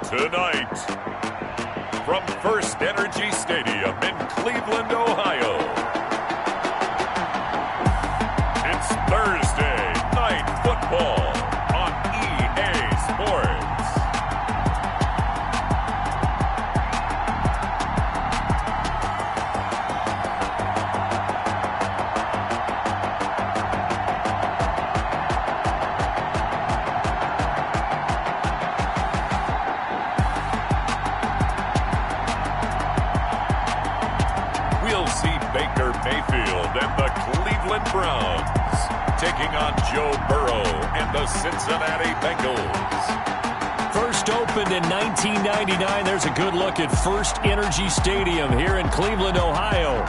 Tonight, from First Energy Stadium in Cleveland, Ohio, it's Thursday Night Football on EA Sports. Baker Mayfield and the Cleveland Browns taking on Joe Burrow and the Cincinnati Bengals. First opened in 1999. There's a good look at First Energy Stadium here in Cleveland, Ohio.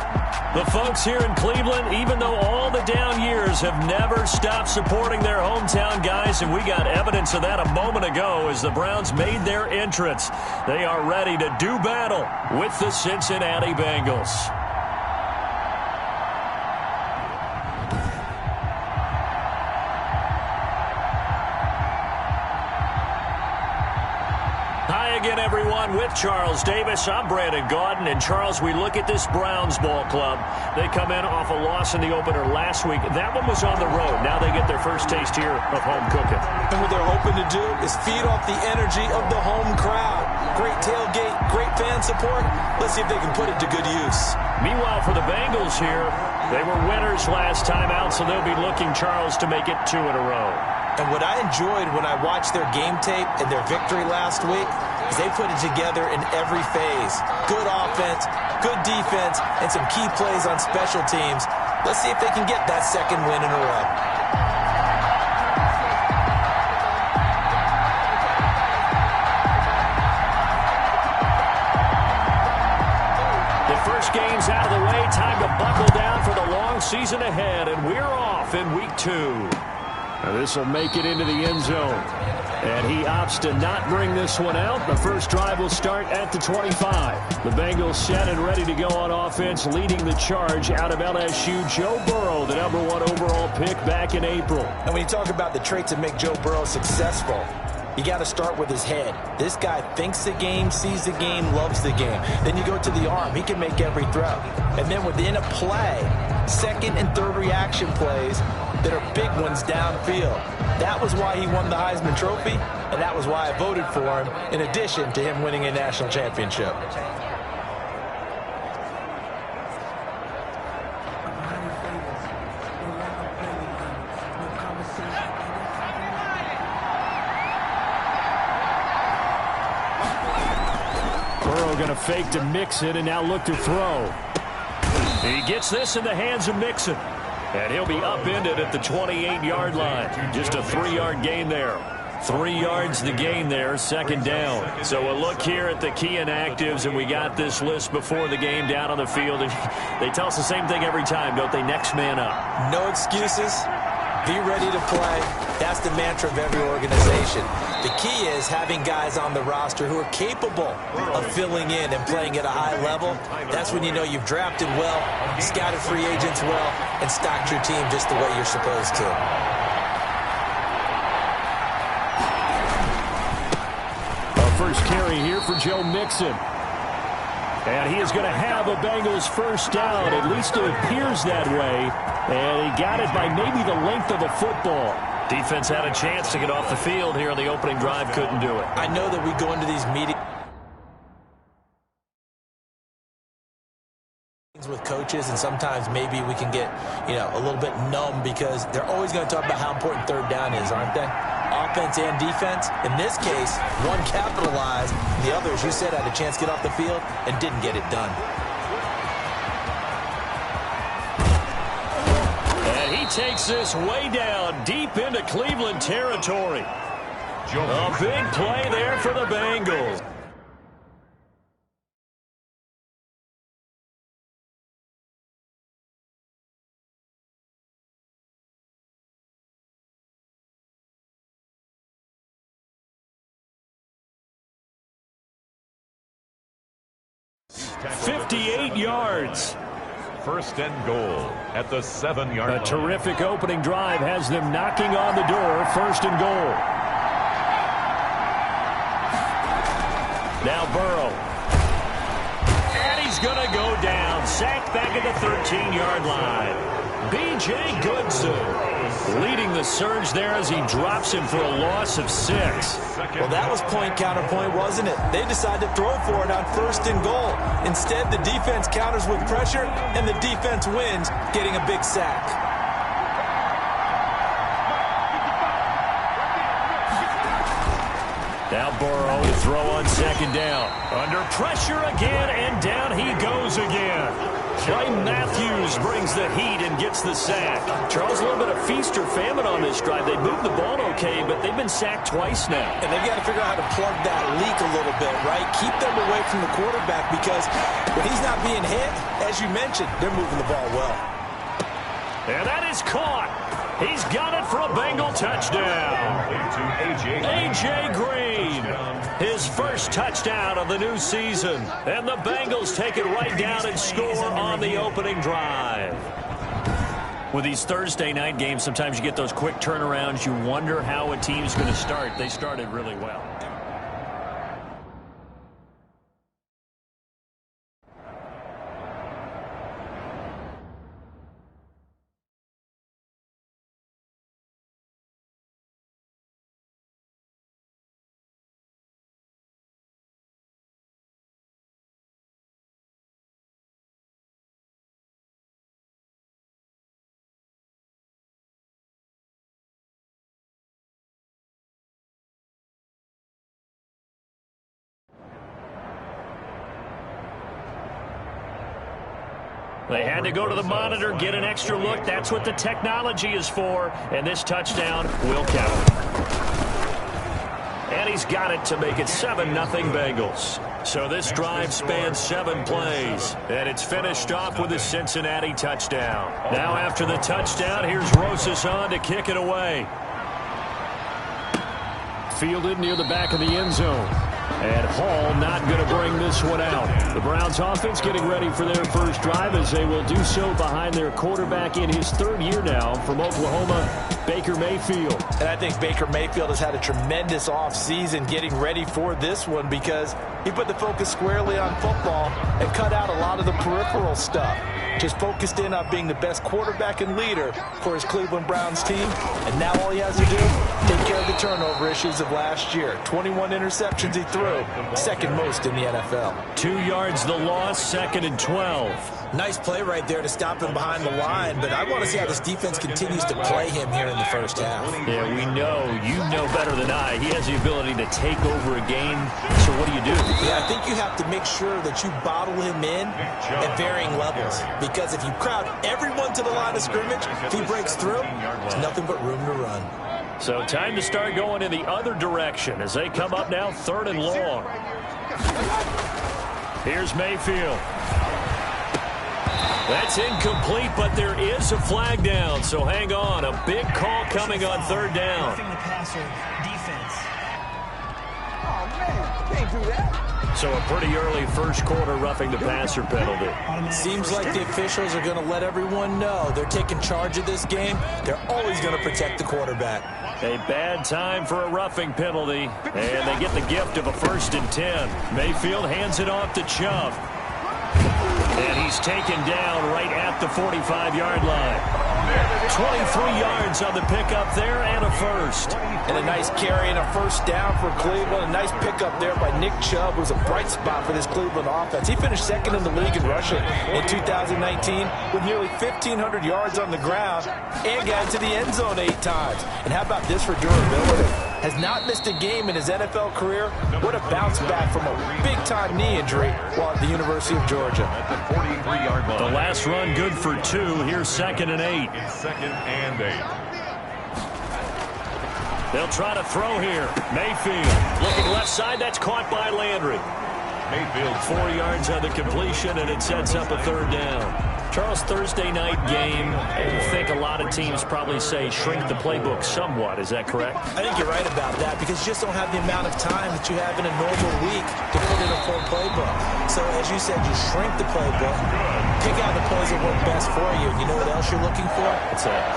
The folks here in Cleveland, even though all the down years, have never stopped supporting their hometown guys, and we got evidence of that a moment ago as the Browns made their entrance. They are ready to do battle with the Cincinnati Bengals. Again, everyone, with Charles Davis. I'm Brandon Gaudin. And, Charles, we look at this Browns ball club. They come in off a loss in the opener last week. That one was on the road. Now they get their first taste here of home cooking. And what they're hoping to do is feed off the energy of the home crowd. Great tailgate, great fan support. Let's see if they can put it to good use. Meanwhile, for the Bengals here, they were winners last time out, so they'll be looking, Charles, to make it 2 in a row. And what I enjoyed when I watched their game tape and their victory last week is they put it together in every phase. Good offense, good defense, and some key plays on special teams. Let's see if they can get that second win in a row. The first game's out of the way. Time to buckle down for the long season ahead, and we're off in week 2. This will make it into the end zone. And he opts to not bring this one out. The first drive will start at the 25. The Bengals set and ready to go on offense, leading the charge out of LSU, Joe Burrow, the #1 overall pick back in April. And when you talk about the traits that make Joe Burrow successful, you got to start with his head. This guy thinks the game, sees the game, loves the game. Then you go to the arm. He can make every throw. And then within a play, second and third reaction plays that are big ones downfield. That was why he won the Heisman Trophy, and that was why I voted for him, in addition to him winning a national championship. Burrow going to fake to Mixon and now look to throw. He gets this in the hands of Mixon. And he'll be upended at the 28-yard line. Just a 3-yard gain there. 3 yards the gain there, second down. So a look here at the key inactives, and we got this list before the game down on the field. They tell us the same thing every time, don't they? Next man up. No excuses. Be ready to play. That's the mantra of every organization. The key is having guys on the roster who are capable of filling in and playing at a high level. That's when you know you've drafted well, scouted free agents well, and stocked your team just the way you're supposed to. A first carry here for Joe Mixon. And he is going to have a Bengals first down. At least it appears that way. And he got it by maybe the length of the football. Defense had a chance to get off the field here on the opening drive. Couldn't do it. I know that we go into these meetings with coaches, and sometimes maybe we can get, a little bit numb because they're always going to talk about how important third down is, aren't they? Offense and defense. In this case, one capitalized, the other, as you said, had a chance to get off the field and didn't get it done. And he takes this way down deep into Cleveland territory. A big play there for the Bengals. $58 yards. First and goal at the 7-yard line. A terrific opening drive has them knocking on the door. First and goal. Now Burrow. And he's going to go down. Sacked back at the 13-yard line. B.J. Goodson leading the surge there as he drops him for a loss of 6. Well, that was point counterpoint, wasn't it? They decided to throw for it on 1st and goal. Instead, the defense counters with pressure, and the defense wins, getting a big sack. Now Burrow to throw on 2nd down. Under pressure again, and down he goes again. Brim Matthews brings the heat and gets the sack. Charles, a little bit of feast or famine on this drive. They moved the ball okay, but they've been sacked twice now. And they've got to figure out how to plug that leak a little bit, right? Keep them away from the quarterback because when he's not being hit, as you mentioned, they're moving the ball well. And that is caught. He's got it for a Bengal touchdown. A.J. Green, his first touchdown of the new season. And the Bengals take it right down and score on the opening drive. With these Thursday night games, sometimes you get those quick turnarounds. You wonder how a team's going to start. They started really well. They had to go to the monitor, get an extra look. That's what the technology is for. And this touchdown will count. And he's got it to make it 7-0 Bengals. So this drive spans 7 plays. And it's finished off with a Cincinnati touchdown. Now after the touchdown, here's Rosas on to kick it away. Fielded near the back of the end zone. And Hall not going to bring this one out. The Browns offense getting ready for their first drive as they will do so behind their quarterback in his 3rd year now from Oklahoma, Baker Mayfield. And I think Baker Mayfield has had a tremendous offseason getting ready for this one because he put the focus squarely on football and cut out a lot of the peripheral stuff. Just focused in on being the best quarterback and leader for his Cleveland Browns team. And now all he has to do, take care of the turnover issues of last year. 21 interceptions he threw, 2nd most in the NFL. 2 yards the loss, 2nd and 12. Nice play right there to stop him behind the line, but I want to see how this defense continues to play him here in the first half. Yeah, we know. You know better than I. He has the ability to take over a game. So what do you do? Yeah, I think you have to make sure that you bottle him in at varying levels. Because if you crowd everyone to the line of scrimmage, if he breaks through, there's nothing but room to run. So time to start going in the other direction as they come up now 3rd and long. Here's Mayfield. That's incomplete, but there is a flag down, so hang on. A big call coming on 3rd down. So a pretty early first quarter roughing the passer penalty. Seems like the officials are going to let everyone know they're taking charge of this game. They're always going to protect the quarterback. A bad time for a roughing penalty, and they get the gift of a 1st and 10. Mayfield hands it off to Chubb. And he's taken down right at the 45-yard line. 23 yards on the pickup there and a 1st. And a nice carry and a 1st down for Cleveland. A nice pickup there by Nick Chubb, who's a bright spot for this Cleveland offense. He finished 2nd in the league in rushing in 2019 with nearly 1,500 yards on the ground and got into the end zone 8 times. And how about this for durability? Has not missed a game in his NFL career. What a bounce back from a big-time knee injury while at the University of Georgia. The last run good for 2. Here's 2nd and 8. 2nd and 8. They'll try to throw here. Mayfield looking left side. That's caught by Landry. Mayfield 4 yards on the completion, and it sets up a 3rd down. Charles, Thursday night game, I think a lot of teams probably say shrink the playbook somewhat. Is that correct? I think you're right about that because you just don't have the amount of time that you have in a normal week to put in a full playbook. So, as you said, you shrink the playbook, pick out the plays that work best for you. And you know what else you're looking for?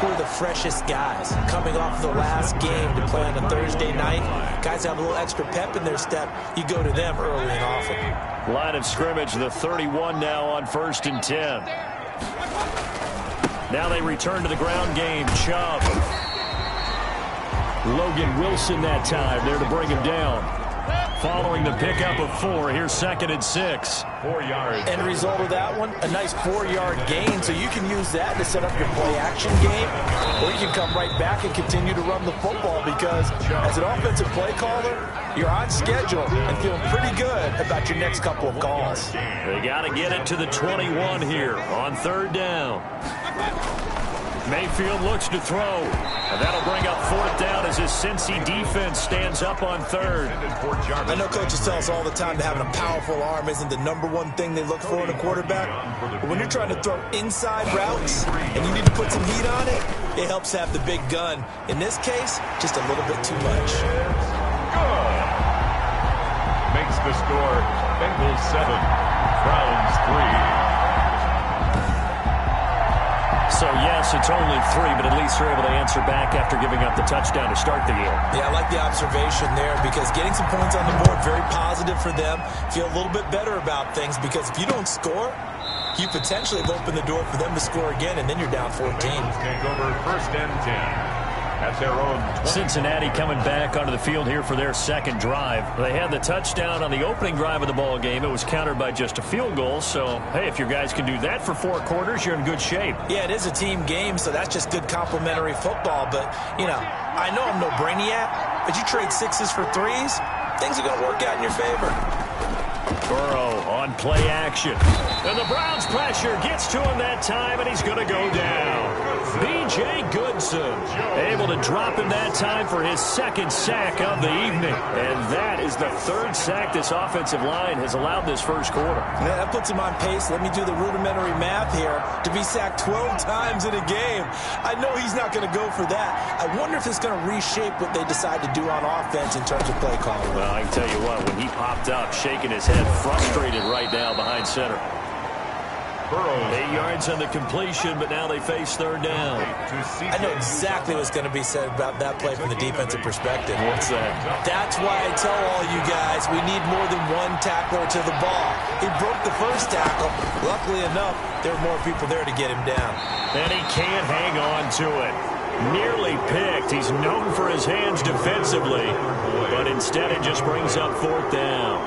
Who are the freshest guys coming off the last game to play on a Thursday night? Guys have a little extra pep in their step. You go to them early and often. Line of scrimmage, the 31 now on 1st and 10. Now they return to the ground game. Chubb. Logan Wilson that time there to bring him down. Following the pickup of 4, here's 2nd and 6. 4 yards. End result of that one, a nice 4-yard gain, so you can use that to set up your play-action game, or you can come right back and continue to run the football because as an offensive play caller, you're on schedule and feeling pretty good about your next couple of calls. They got to get it to the 21 here on 3rd down. Mayfield looks to throw, and that'll bring up 4th down as his Cincy defense stands up on 3rd. I know coaches tell us all the time that having a powerful arm isn't the #1 thing they look for in a quarterback. But when you're trying to throw inside routes and you need to put some heat on it, it helps have the big gun. In this case, just a little bit too much. Good. Makes the score Bengals 7, Browns 3. So, yes, it's only 3, but at least they're able to answer back after giving up the touchdown to start the game. Yeah, I like the observation there because getting some points on the board, very positive for them. Feel a little bit better about things because if you don't score, you potentially have opened the door for them to score again, and then you're down 14. Take over 1st and 10. At their own 20. Cincinnati coming back onto the field here for their 2nd drive. They had the touchdown on the opening drive of the ball game. It was countered by just a field goal. So, hey, if your guys can do that for 4 quarters, you're in good shape. Yeah, it is a team game, so that's just good complimentary football. But, you know, I know I'm no brainiac, but you trade 6s for 3s, things are going to work out in your favor. Burrow on play action. And the Browns pressure gets to him that time, and he's going to go down. B.J. Goodson able to drop him that time for his 2nd sack of the evening. And that is the 3rd sack this offensive line has allowed this 1st quarter. Yeah, that puts him on pace. Let me do the rudimentary math here. To be sacked 12 times in a game. I know he's not going to go for that. I wonder if it's going to reshape what they decide to do on offense in terms of play calling. Well, I can tell you what, when he popped up, shaking his head, frustrated right now behind center. 8 yards on the completion, but now they face 3rd down. I know exactly what's going to be said about that play from the defensive perspective. What's that? That's why I tell all you guys we need more than 1 tackler to the ball. He broke the 1st tackle. Luckily enough, there were more people there to get him down. And he can't hang on to it. Nearly picked. He's known for his hands defensively, but instead it just brings up 4th down.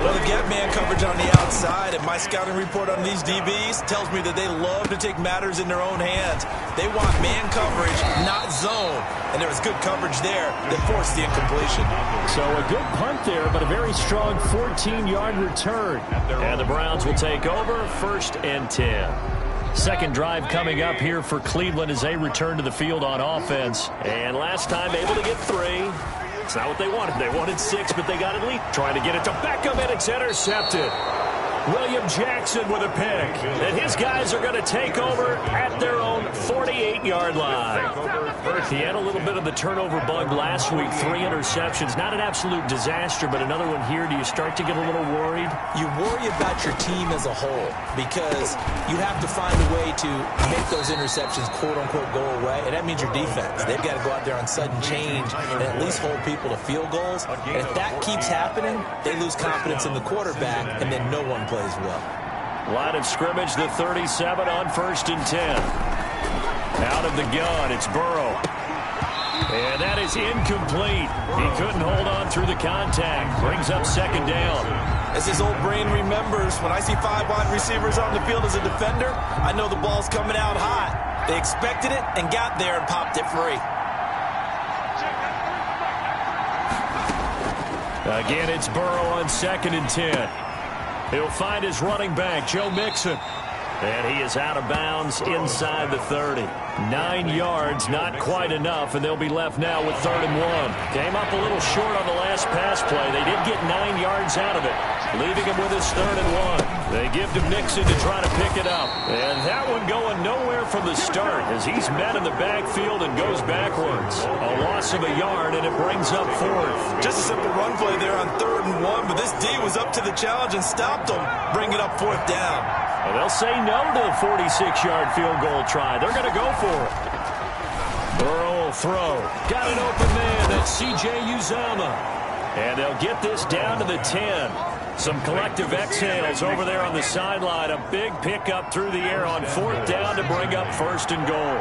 Well, they get man coverage on the outside, and my scouting report on these DBs tells me that they love to take matters in their own hands. They want man coverage, not zone. And there was good coverage there that forced the incompletion. So a good punt there, but a very strong 14-yard return. And the Browns will take over 1st and 10. 2nd drive coming up here for Cleveland as they return to the field on offense. And last time able to get 3. It's not what they wanted. They wanted 6, but they got it lead. Trying to get it to Beckham, and it's intercepted. William Jackson with a pick. And his guys are going to take over at their own 48-yard line. He had a little bit of the turnover bug last week. 3 interceptions. Not an absolute disaster, but another one here. Do you start to get a little worried? You worry about your team as a whole because you have to find a way to make those interceptions, quote-unquote, go away. And that means your defense. They've got to go out there on sudden change and at least hold people to field goals. And if that keeps happening, they lose confidence in the quarterback, and then no one plays well. Line of scrimmage, the 37 on 1st and 10. Out of the gun, it's Burrow. And that is incomplete. He couldn't hold on through the contact. Brings up 2nd down. As his old brain remembers, when I see 5 wide receivers on the field as a defender, I know the ball's coming out hot. They expected it and got there and popped it free. Again, it's Burrow on 2nd and 10. He'll find his running back, Joe Mixon. And he is out of bounds inside the 30. 9 yards, not quite enough, and they'll be left now with 3rd and 1. Came up a little short on the last pass play. They did get 9 yards out of it, leaving him with his 3rd and 1. They give to Mixon to try to pick it up. And that one going nowhere from the start as he's met in the backfield and goes backwards. A loss of a yard, and it brings up 4th. Just a simple run play there on 3rd and 1, but this D was up to the challenge and stopped him, bringing up 4th down. Well, they'll say no to the 46-yard field goal try. They're going to go for it. Burrow will throw. Got an open man. That's C.J. Uzama. And they'll get this down to the 10. Some collective exhales over there on the sideline. A big pickup through the air on 4th down to bring up 1st and goal.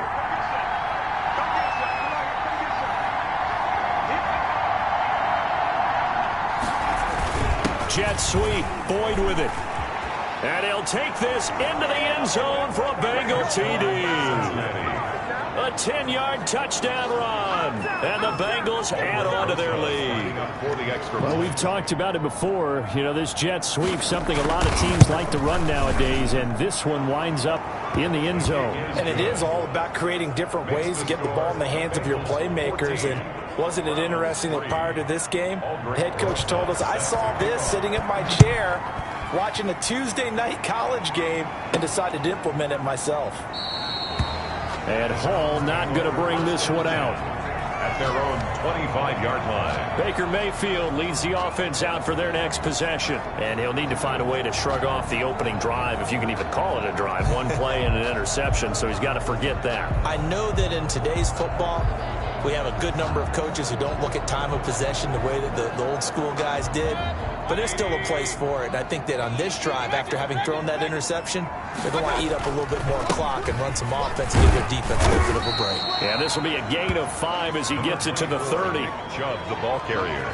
Jet sweep. Boyd with it. And he'll take this into the end zone for a Bengal TD. A 10-yard touchdown run. And the Bengals add on to their lead. Well, we've talked about it before. You know, this jet sweep, something a lot of teams like to run nowadays, and this one winds up in the end zone. And it is all about creating different ways to get the ball in the hands of your playmakers. And wasn't it interesting that prior to this game, the head coach told us, I saw this sitting in my chair watching a Tuesday night college game and decided to implement it myself. And Hall not going to bring this one out. At their own 25-yard line. Baker Mayfield leads the offense out for their next possession. And he'll need to find a way to shrug off the opening drive, if you can even call it a drive. One play and an interception, so he's got to forget that. I know that in today's football, we have a good number of coaches who don't look at time of possession the way that the old school guys did. But there's still a place for it. And I think that on this drive, after having thrown that interception, they're going to eat up a little bit more clock and run some offense and give their defense a little bit of a break. Yeah, this will be a gain of 5 as he gets it to the 30. Chubb, the ball carrier.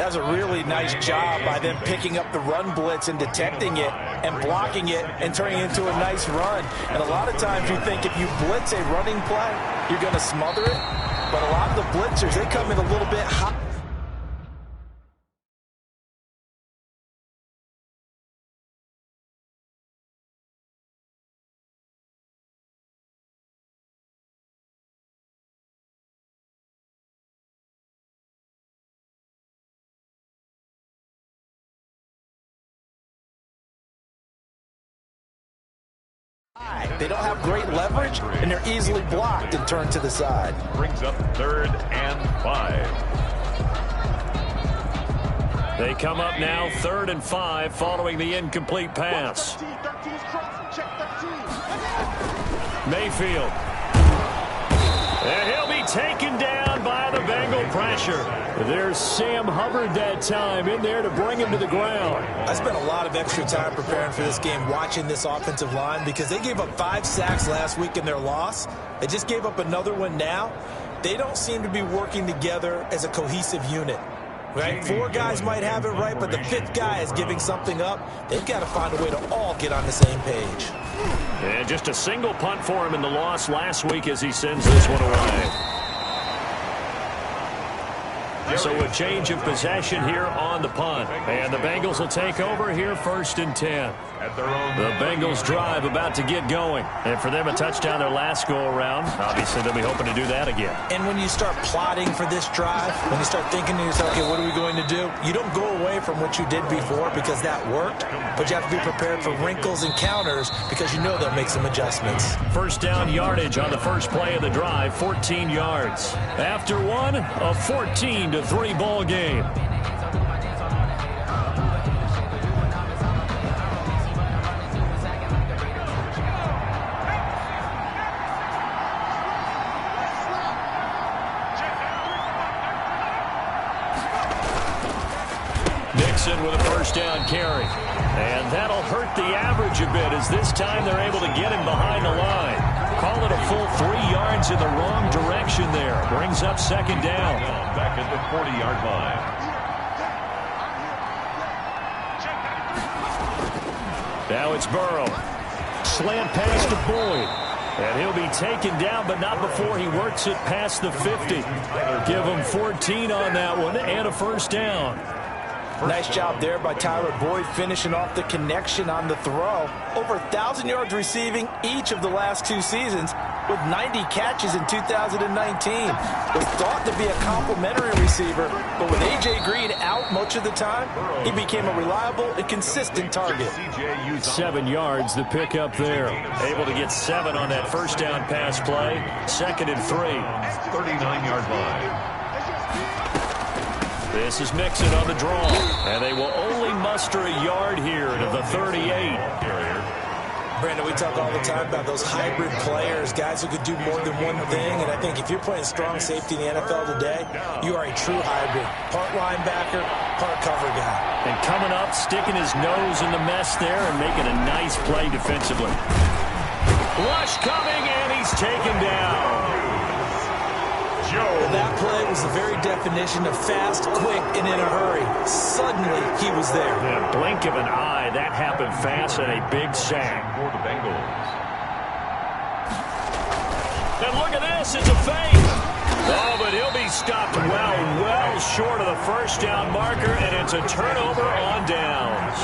That was a really nice job by them picking up the run blitz and detecting it and blocking it and turning it into a nice run. And a lot of times you think if you blitz a running play, you're going to smother it. But a lot of the blitzers, they come in a little bit hot. They don't have great leverage, and they're easily blocked and turned to the side. Brings up 3rd and 5. They come up now 3rd and 5 following the incomplete pass. Mayfield. And he'll be taken down by the Bengal pressure. There's Sam Hubbard that time in there to bring him to the ground. I spent a lot of extra time preparing for this game, watching this offensive line, because they gave up 5 sacks last week in their loss. They just gave up another one now. They don't seem to be working together as a cohesive unit. Right? 4 guys might have it right, but the 5th guy is giving something up. They've got to find a way to all get on the same page. And just a single punt for him in the loss last week as he sends this one away. So a change of possession here on the punt. And the Bengals will take over here 1st and 10. The Bengals drive about to get going. And for them, a touchdown their last go-around. Obviously, they'll be hoping to do that again. And when you start plotting for this drive, when you start thinking to yourself, okay, what are we going to do? You don't go away from what you did before because that worked. But you have to be prepared for wrinkles and counters because you know they'll make some adjustments. 1st down yardage on the first play of the drive, 14 yards. After one, a 14-3 ball game. With a 1st down carry. And that'll hurt the average a bit as this time they're able to get him behind the line. Call it a full 3 yards in the wrong direction there. Brings up 2nd down. Back at the 40-yard line. Now it's Burrow. Slant pass to Boyd. And he'll be taken down, but not before he works it past the 50. Give him 14 on that one and a 1st down. Nice job there by Tyler Boyd finishing off the connection on the throw. Over 1,000 yards receiving each of the last 2 seasons with 90 catches in 2019. Was thought to be a complimentary receiver, but with A.J. Green out much of the time, he became a reliable and consistent target. 7 yards, the pickup there. Able to get 7 on that 1st down pass play. 2nd and 3. 39-yard line. This is Mixon on the draw, and they will only muster a yard here to the 38. Brandon, we talk all the time about those hybrid players, guys who could do more than one thing. And I think if you're playing strong safety in the NFL today, you are a true hybrid. Part linebacker, part cover guy. And coming up, sticking his nose in the mess there and making a nice play defensively. Rush coming, and he's taken down. Well, that play was the very definition of fast, quick, and in a hurry. Suddenly, he was there. Yeah, blink of an eye. That happened fast and a big sack. For the Bengals. And look at this. It's a fake. Oh, but he'll be stopped well short of the first down marker, and it's a turnover on downs.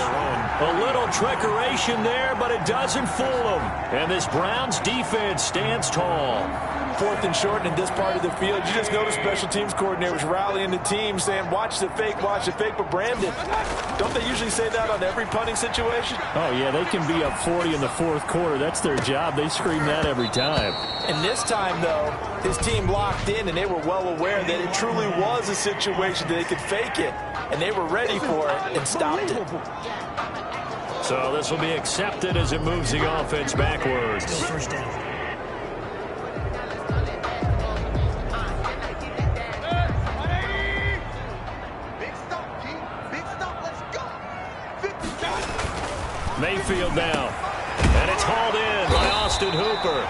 A little trickeration there, but it doesn't fool them. And this Browns defense stands tall. 4th and short in this part of the field. You just notice special teams coordinators rallying the team saying, watch the fake. But Brandon, don't they usually say that on every punting situation? Oh, yeah, they can be up 40 in the 4th quarter. That's their job. They scream that every time. And this time, though, his team locked in, and they were well aware that it truly was a situation that they could fake it. And they were ready for it and stopped it. So this will be accepted as it moves the offense backwards. First down. Mayfield now. And it's hauled in by Austin Hooper.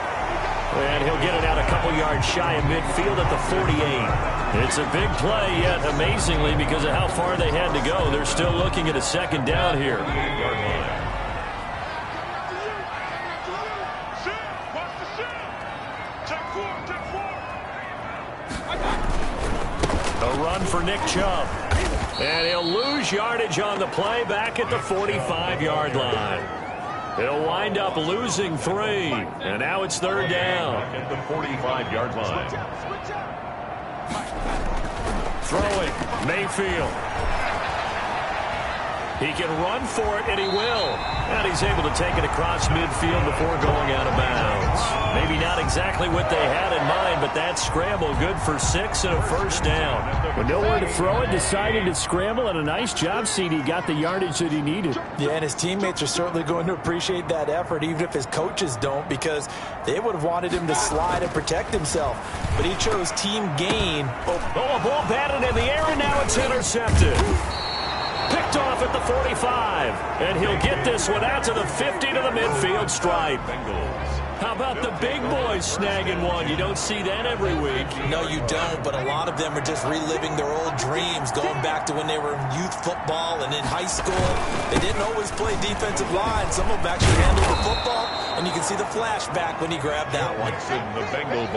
And he'll get it out a couple yards shy of midfield at the 48. It's a big play, yet amazingly, because of how far they had to go, they're still looking at a second down here. A run for Nick Chubb. And he'll lose yardage on the play back at the 45-yard line. He'll wind up losing 3. And now it's 3rd down. At the 45-yard line. Throwing, Mayfield. He can run for it, and he will. And he's able to take it across midfield before going out of bounds. Maybe not exactly what they had in mind, but that scramble good for 6 and a first down. With nowhere to throw it, decided to scramble, and a nice job, CD. Got the yardage that he needed. Yeah, and his teammates are certainly going to appreciate that effort, even if his coaches don't, because they would have wanted him to slide and protect himself. But he chose team gain. Oh, a ball batted in the air, and now it's intercepted. Picked off at the 45. And he'll get this one out to the 50 to the midfield stripe. How about the big boys snagging one? You don't see that every week. No, you don't, but a lot of them are just reliving their old dreams, going back to when they were in youth football and in high school. They didn't always play defensive line. Some of them actually handled the football, and you can see the flashback when he grabbed that one.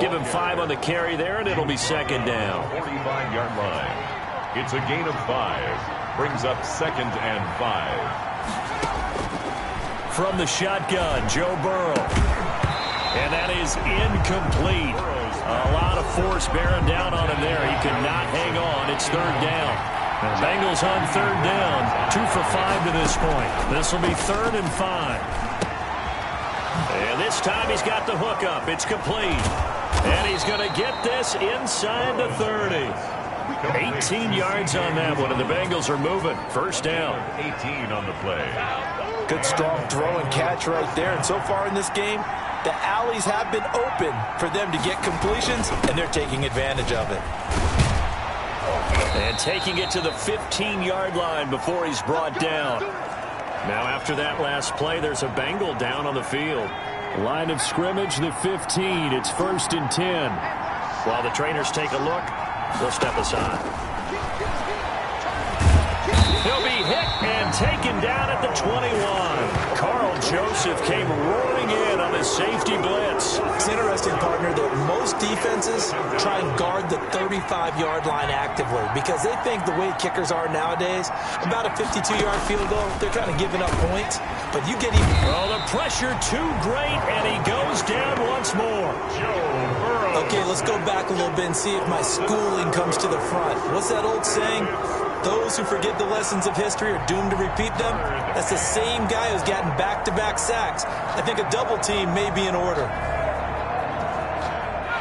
Give him 5 on the carry there, and it'll be 2nd down. 45-yard line. It's a gain of 5. Brings up 2nd and 5. From the shotgun, Joe Burrow. And that is incomplete. A lot of force bearing down on him there. He could not hang on. It's 3rd down. The Bengals on 3rd down. 2 for 5 to this point. This will be 3rd and 5. And this time he's got the hook up. It's complete. And he's going to get this inside the 30. 18 yards on that one, and the Bengals are moving. 1st down. 18 on the play. Good strong throw and catch right there. And so far in this game, the alleys have been open for them to get completions, and they're taking advantage of it. And taking it to the 15-yard line before he's brought down. Now after that last play, there's a Bengal down on the field. Line of scrimmage, the 15. It's 1st and 10. While the trainers take a look, they'll step aside. He'll be hit and taken down at the 21. Carl Joseph came roaring in on his safety blitz. It's interesting, partner, that most defenses try and guard the 35-yard line actively because they think the way kickers are nowadays, about a 52-yard field goal, they're kind of giving up points. But you get even... Oh, the pressure too great, and he goes down once more. Okay, let's go back a little bit and see if my schooling comes to the front. What's that old saying? Those who forget the lessons of history are doomed to repeat them. That's the same guy who's gotten back-to-back sacks. I think a double team may be in order.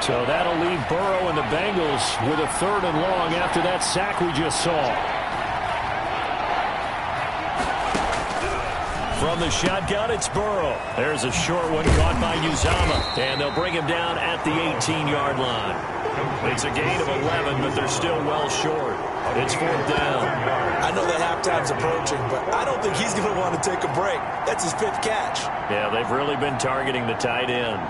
So that'll leave Burrow and the Bengals with a 3rd and long after that sack we just saw. From the shotgun, it's Burrow. There's a short one caught by Uzomah, and they'll bring him down at the 18-yard line. It's a gain of 11, but they're still well short. It's 4th down. I know that halftime's approaching, but I don't think he's going to want to take a break. That's his 5th catch. Yeah, they've really been targeting the tight end.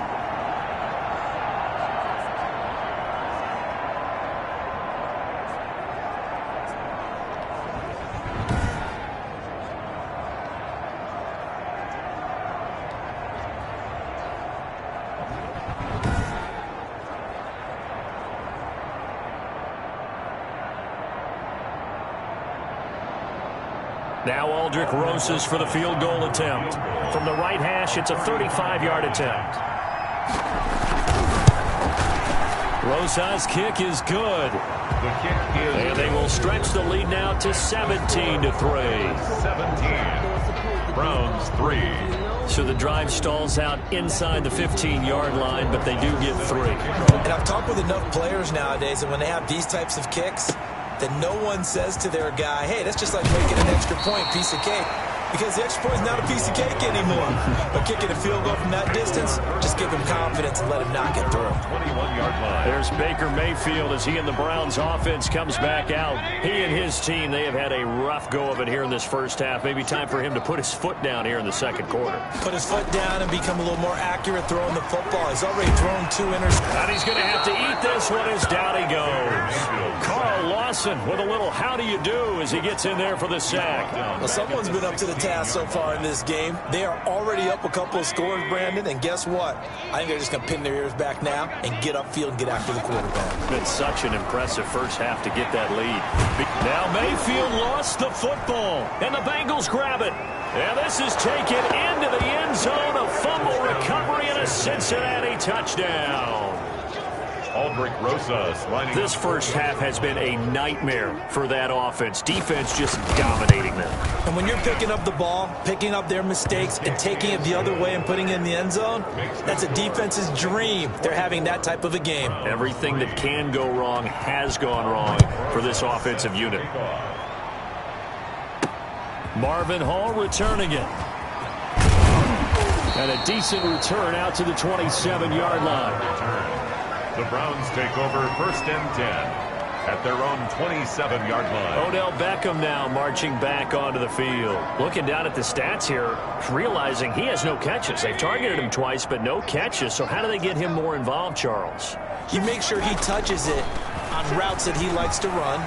Now Aldrick Rosas for the field goal attempt. From the right hash, it's a 35-yard attempt. Rosas' kick is good. And they will stretch the lead now to 17-3. 17. Browns 3. So the drive stalls out inside the 15-yard line, but they do get 3. And I've talked with enough players nowadays, and when they have these types of kicks, that no one says to their guy, hey, that's just like making an extra point, piece of cake. Because the extra point is not a piece of cake anymore. But kicking a field goal from that distance, just give him confidence and let him knock it through. 21-yard line. There's Baker Mayfield as he and the Browns offense comes back out. He and his team, they have had a rough go of it here in this first half. Maybe time for him to put his foot down here in the second quarter. Put his foot down and become a little more accurate throwing the football. He's already thrown 2 interceptions. And he's going to have to eat this one as down he goes. Carl Lawson with a little how do you do as he gets in there for the sack. Well, someone's been up to the task so far in this game. They are already up a couple of scores, Brandon, and guess what? I think they're just going to pin their ears back now and get upfield and get after the quarterback. It's been such an impressive first half to get that lead. Now Mayfield lost the football, and the Bengals grab it. And this is taken into the end zone, a fumble recovery, and a Cincinnati touchdown. Aldrick Rosas lining This first half has been a nightmare for that offense. Defense just dominating them. And when you're picking up the ball, picking up their mistakes, and taking it the other way and putting it in the end zone, that's a defense's dream. They're having that type of a game. Everything that can go wrong has gone wrong for this offensive unit. Marvin Hall returning it. And a decent return out to the 27-yard line. The Browns take over 1st and 10 at their own 27-yard line. Odell Beckham now marching back onto the field. Looking down at the stats here, realizing he has no catches. They've targeted him twice, but no catches. So how do they get him more involved, Charles? You make sure he touches it on routes that he likes to run.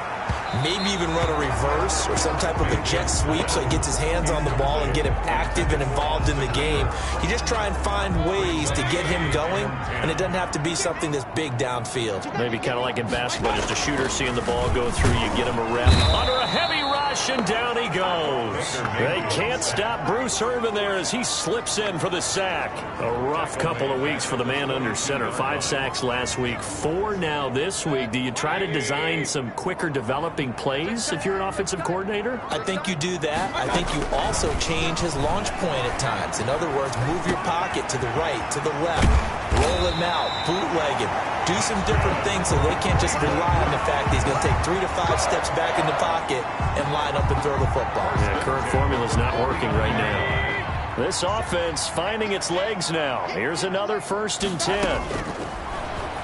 Maybe even run a reverse or some type of a jet sweep so he gets his hands on the ball and get him active and involved in the game. You just try and find ways to get him going, and it doesn't have to be something that's big downfield. Maybe kind of like in basketball, just a shooter seeing the ball go through, you get him a rep. Under a heavy rush, and down he goes. They can't stop Bruce Irvin there as he slips in for the sack. A rough couple of weeks for the man under center. 5 sacks last week, 4 now this week. Do you try to design some quicker developing plays if you're an offensive coordinator? I think you do that. I think you also change his launch point at times. In other words, move your pocket to the right, to the left, roll him out, bootleg him, do some different things so they can't just rely on the fact that he's going to take 3 to 5 steps back in the pocket and line up and throw the football. Yeah, current formula's not working right now. This offense finding its legs now. Here's another 1st and 10.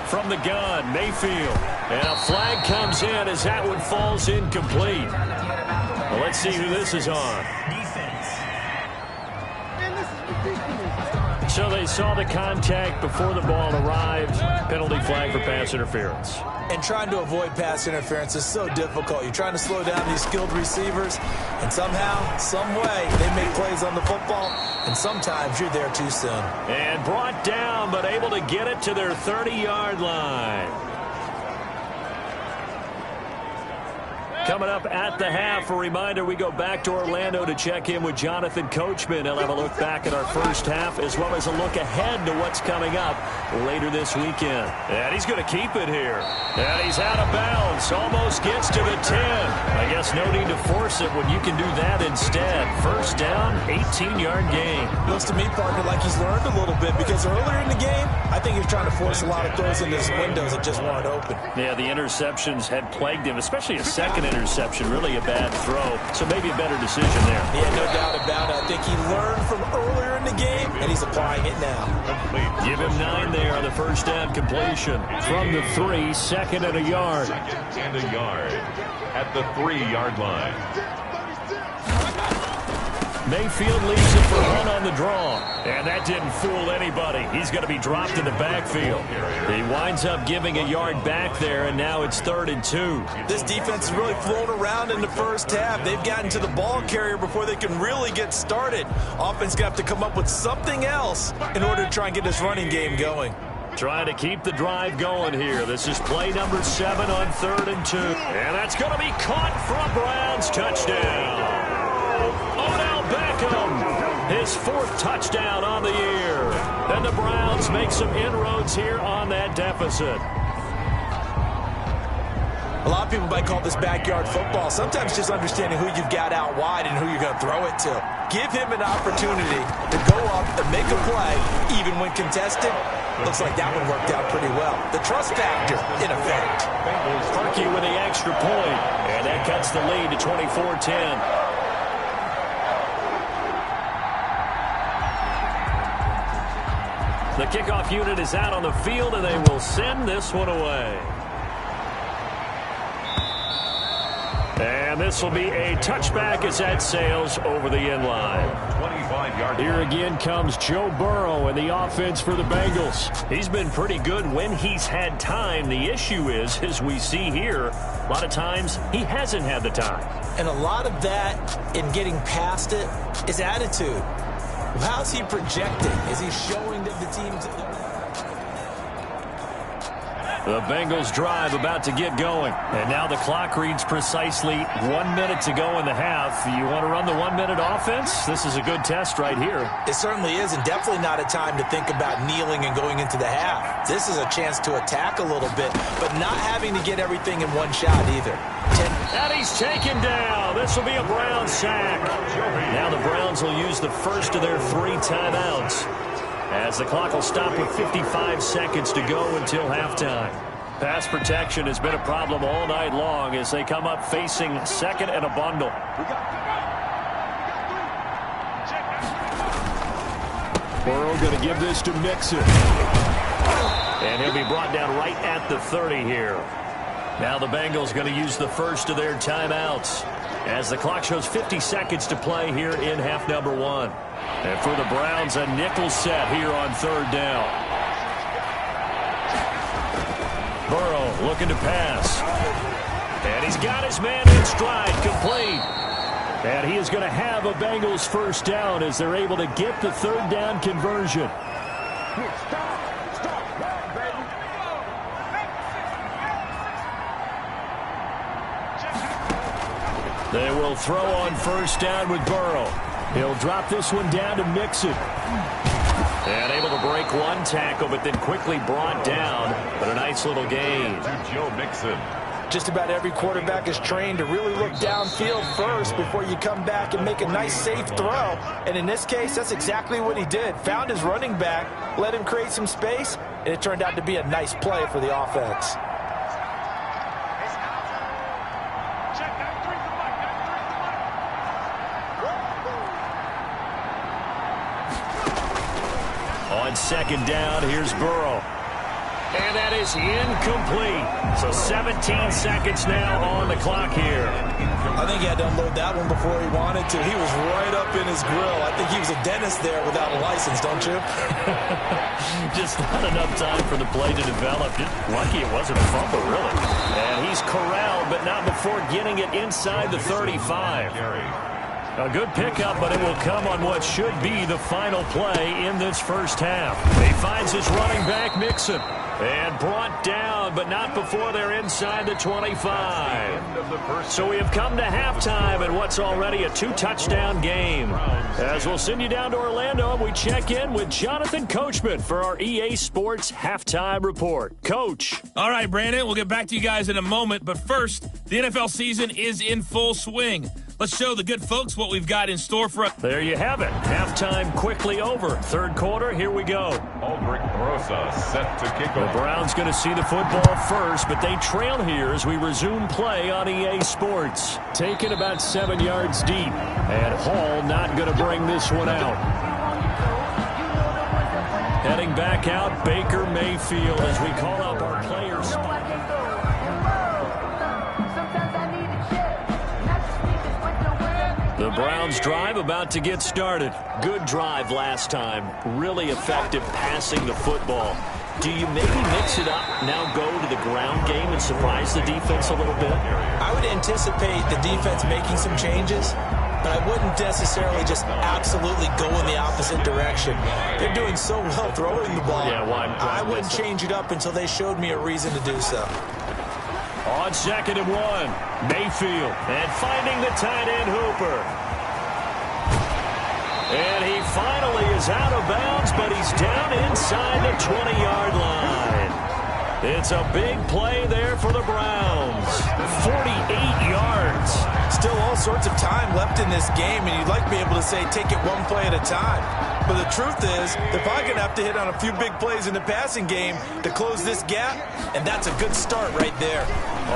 From the gun, Mayfield. And a flag comes in as that one falls incomplete. Well, let's see who this is on. So they saw the contact before the ball arrived. Penalty flag for pass interference. And trying to avoid pass interference is so difficult. You're trying to slow down these skilled receivers, and somehow, some way, they make plays on the football, and sometimes you're there too soon. And brought down, but able to get it to their 30-yard line. Coming up at the half, a reminder, we go back to Orlando to check in with Jonathan Coachman. He'll have a look back at our first half as well as a look ahead to what's coming up later this weekend. And he's going to keep it here. And he's out of bounds. Almost gets to the 10. I guess no need to force it when you can do that instead. First down, 18-yard gain. Looks to me, partner, like he's learned a little bit because earlier in the game, I think he was trying to force a lot of throws into his windows that just weren't open. Yeah, the interceptions had plagued him, especially a second interception. Really a bad throw, so maybe a better decision there. Yeah, no doubt about it. I think he learned from earlier in the game, and he's applying it now. Give him 9 there on the first down completion. From the 3, 2nd and a yard. 2nd and a yard at the 3-yard line. Mayfield leaves it for Hunt on the draw. And that didn't fool anybody. He's going to be dropped in the backfield. He winds up giving a yard back there, and now it's 3rd and 2. This defense has really flown around in the first half. They've gotten to the ball carrier before they can really get started. Offense got to come up with something else in order to try and get this running game going. Trying to keep the drive going here. This is play number 7 on 3rd and 2. And that's going to be caught for a Browns touchdown. Odell Beckham, his 4th touchdown on the year. And the Browns make some inroads here on that deficit. A lot of people might call this backyard football. Sometimes just understanding who you've got out wide and who you're going to throw it to. Give him an opportunity to go up and make a play, even when contested. Looks like that one worked out pretty well. The trust factor, in effect. Parkey with the extra point, and that cuts the lead to 24-10. The kickoff unit is out on the field, and they will send this one away. And this will be a touchback as that sails over the end line. 25-yard. Here again comes Joe Burrow and the offense for the Bengals. He's been pretty good when he's had time. The issue is, as we see here, a lot of times he hasn't had the time. And a lot of that in getting past it is attitude. How's he projecting? Is he showing that the team's... The Bengals drive about to get going. And now the clock reads precisely 1 minute to go in the half. You want to run the 1 minute offense? This is a good test right here. It certainly is, and definitely not a time to think about kneeling and going into the half. This is a chance to attack a little bit, but not having to get everything in one shot either. And he's taken down. This will be a Browns sack. Now the Browns will use the first of their 3 timeouts, as the clock will stop with 55 seconds to go until halftime. Pass protection has been a problem all night long as they come up facing 2nd and a bundle. Burrow going to give this to Mixon. And he'll be brought down right at the 30 here. Now the Bengals going to use the first of their timeouts, as the clock shows 50 seconds to play here in half number 1. And for the Browns, a nickel set here on 3rd down. Burrow looking to pass. And he's got his man in stride, complete. And he is going to have a Bengals first down as they're able to get the 3rd down conversion. They will throw on first down with Burrow. He'll drop this one down to Mixon. And able to break one tackle, but then quickly brought down. But a nice little gain. To Joe Mixon. Just about every quarterback is trained to really look downfield first before you come back and make a nice, safe throw. And in this case, that's exactly what he did. Found his running back, let him create some space, and it turned out to be a nice play for the offense. On 2nd down, here's Burrow. And that is incomplete. So 17 seconds now on the clock here. I think he had to unload that one before he wanted to. He was right up in his grill. I think he was a dentist there without a license, don't you? Just not enough time for the play to develop. Just lucky it wasn't a fumble, really. And he's corralled, but not before getting it inside the 35. A good pickup, but it will come on what should be the final play in this first half. He finds his running back, Mixon, and brought down, but not before they're inside the 25. So we have come to halftime in what's already a 2-touchdown game. As we'll send you down to Orlando, we check in with Jonathan Coachman for our EA Sports Halftime Report. Coach. All right, Brandon, we'll get back to you guys in a moment, but first, the NFL season is in full swing. Let's show the good folks what we've got in store for us. There you have it. Halftime quickly over. 3rd quarter, here we go. Aldrich Rosa set to kick The off. Browns going to see the football first, but they trail here as we resume play on EA Sports. Taken about 7 yards deep, and Hall not going to bring this one out. Heading back out, Baker Mayfield as we call up our players. The Browns drive about to get started. Good drive last time. Really effective passing the football. Do you maybe mix it up, now go to the ground game and surprise the defense a little bit? I would anticipate the defense making some changes, but I wouldn't necessarily just absolutely go in the opposite direction. They're doing so well throwing the ball. Yeah, why I wouldn't change it up until they showed me a reason to do so. On 2nd and 1, Mayfield, and finding the tight end Hooper. And he finally is out of bounds, but he's down inside the 20-yard line. It's a big play there for the Browns. 48 yards. Still all sorts of time left in this game, and you'd like to be able to say take it one play at a time. But the truth is, they're probably going to have to hit on a few big plays in the passing game to close this gap, and that's a good start right there.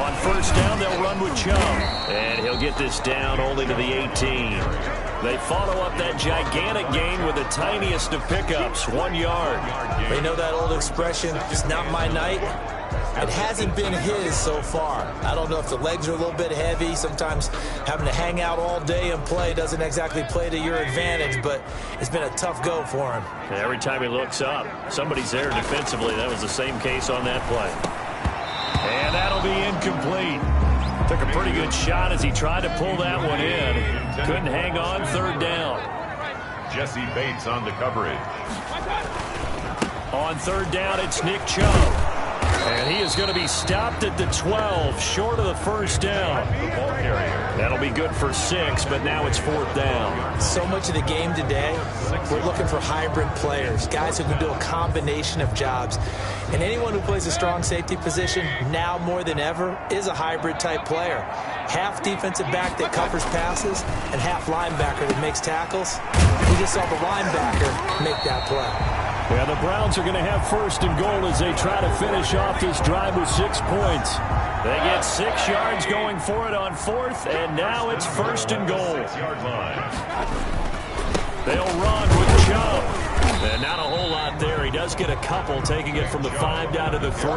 On 1st down, they'll run with Chubb. And he'll get this down only to the 18. They follow up that gigantic gain with the tiniest of pickups, 1 yard. They know that old expression, it's not my night. It hasn't been his so far. I don't know if the legs are a little bit heavy. Sometimes having to hang out all day and play doesn't exactly play to your advantage, but it's been a tough go for him. And every time he looks up, somebody's there defensively. That was the same case on that play. And that'll be incomplete. Took a pretty good shot as he tried to pull that one in. Couldn't hang on, 3rd down. Jesse Bates on the coverage. On 3rd down, it's Nick Chubb. And he is going to be stopped at the 12, short of the 1st down. That'll be good for 6, but now it's 4th down. So much of the game today, we're looking for hybrid players, guys who can do a combination of jobs. And anyone who plays a strong safety position, now more than ever, is a hybrid-type player. Half defensive back that covers passes and half linebacker that makes tackles. We just saw the linebacker make that play. Yeah, the Browns are going to have 1st and goal as they try to finish off this drive with 6 points. They get 6 yards going for it on 4th, and now it's 1st and goal. They'll run with Chubb. And not a whole lot there. He does get a couple, taking it from the 5 down to the 3.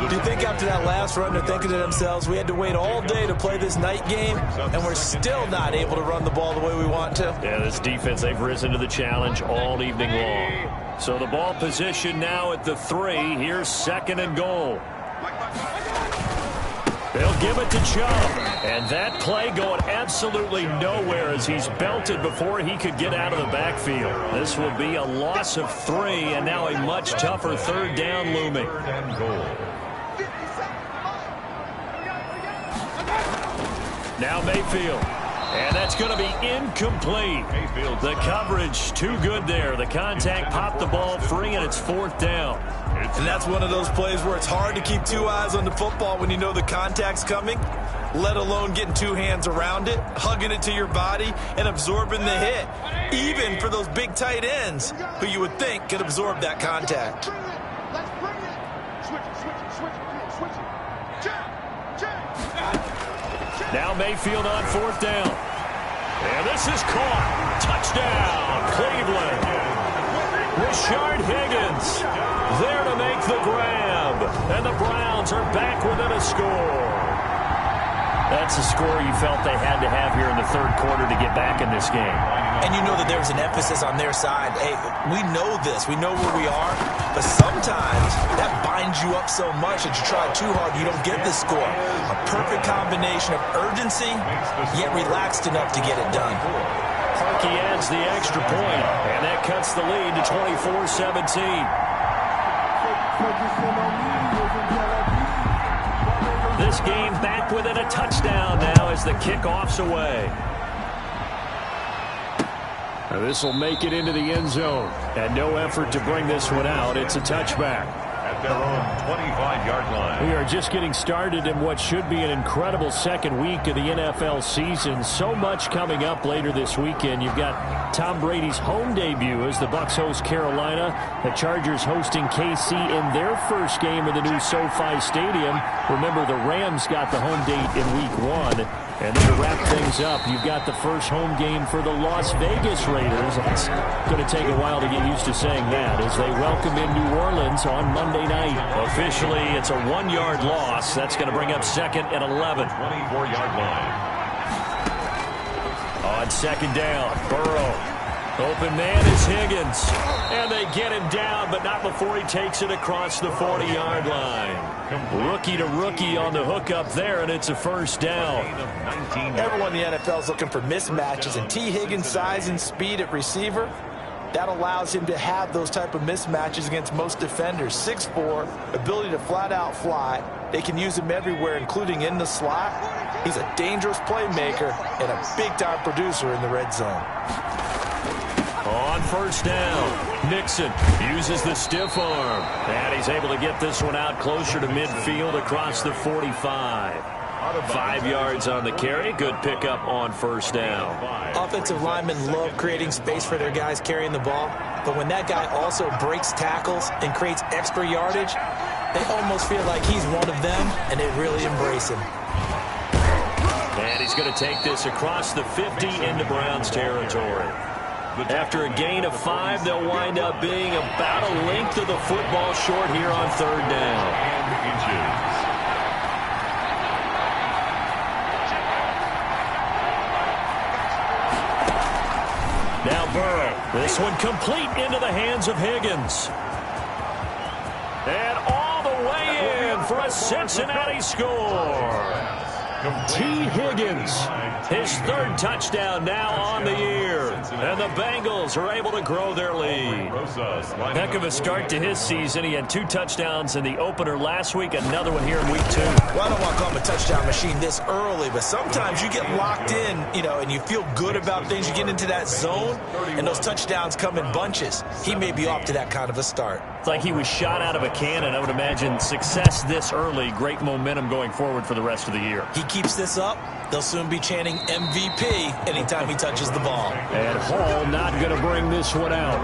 Do you think after that last run they're thinking to themselves, we had to wait all day to play this night game, and we're still not able to run the ball the way we want to? Yeah, this defense, they've risen to the challenge all evening long. So the ball position now at the 3. Here's 2nd and goal. They'll give it to Chubb. And that play going absolutely nowhere as he's belted before he could get out of the backfield. This will be a loss of 3, and now a much tougher 3rd down looming. Now Mayfield. And that's going to be incomplete. The coverage too good there. The contact popped the ball free, and it's 4th down. And that's one of those plays where it's hard to keep 2 eyes on the football when you know the contact's coming, let alone getting 2 hands around it, hugging it to your body, and absorbing the hit. Even for those big tight ends who you would think could absorb that contact. Now Mayfield on 4th down. And this is caught. Touchdown, Cleveland. Rashard Higgins there to make the grab. And the Browns are back within a score. That's a score you felt they had to have here in the 3rd quarter to get back in this game. And you know that there's an emphasis on their side. Hey, we know this. We know where we are. But sometimes that binds you up so much that you try too hard, you don't get the score. A perfect combination of urgency, yet relaxed enough to get it done. Harkey adds the extra point, and that cuts the lead to 24-17. This game back within a touchdown now as the kickoff's away. Now this will make it into the end zone. And no effort to bring this one out. It's a touchback. their own 25-yard line. We are just getting started in what should be an incredible second week of the NFL season. So much coming up later this weekend. You've got Tom Brady's home debut as the Bucs host Carolina. The Chargers hosting KC in their first game of the new SoFi Stadium. Remember, the Rams got the home date in Week 1. And then to wrap things up, you've got the first home game for the Las Vegas Raiders. It's going to take a while to get used to saying that as they welcome in New Orleans on Monday night. Officially, it's a 1-yard loss. That's going to bring up 2nd and 11. 24-yard line. On 2nd down, Burrow. Open man is Higgins. And they get him down, but not before he takes it across the 40-yard line. Rookie to rookie on the hookup there, and it's a first down. Everyone in the NFL is looking for mismatches, and T. Higgins' size and speed at receiver, that allows him to have those type of mismatches against most defenders. 6'4", ability to flat-out fly. They can use him everywhere, including in the slot. He's a dangerous playmaker and a big-time producer in the red zone. On first down, Nixon uses the stiff arm. And he's able to get this one out closer to midfield across the 45. 5 yards on the carry. Good pickup on first down. Offensive linemen love creating space for their guys carrying the ball. But when that guy also breaks tackles and creates extra yardage, they almost feel like he's one of them, and they really embrace him. And he's going to take this across the 50 into Browns territory. After a gain of 5, they'll wind up being about a length of the football short here on 3rd down. Now Burrow. This one complete into the hands of Higgins. And all the way in for a Cincinnati score. T. Higgins, his 3rd touchdown now on the year. And the Bengals are able to grow their lead. Heck of a start to his season. He had 2 touchdowns in the opener last week, another one here in Week 2. Well, I don't want to call him a touchdown machine this early, but sometimes you get locked in, and you feel good about things. You get into that zone, and those touchdowns come in bunches. He may be off to that kind of a start. It's like he was shot out of a cannon. I would imagine success this early, great momentum going forward for the rest of the year. He keeps this up, they'll soon be chanting MVP anytime he touches the ball. And Hall not going to bring this one out.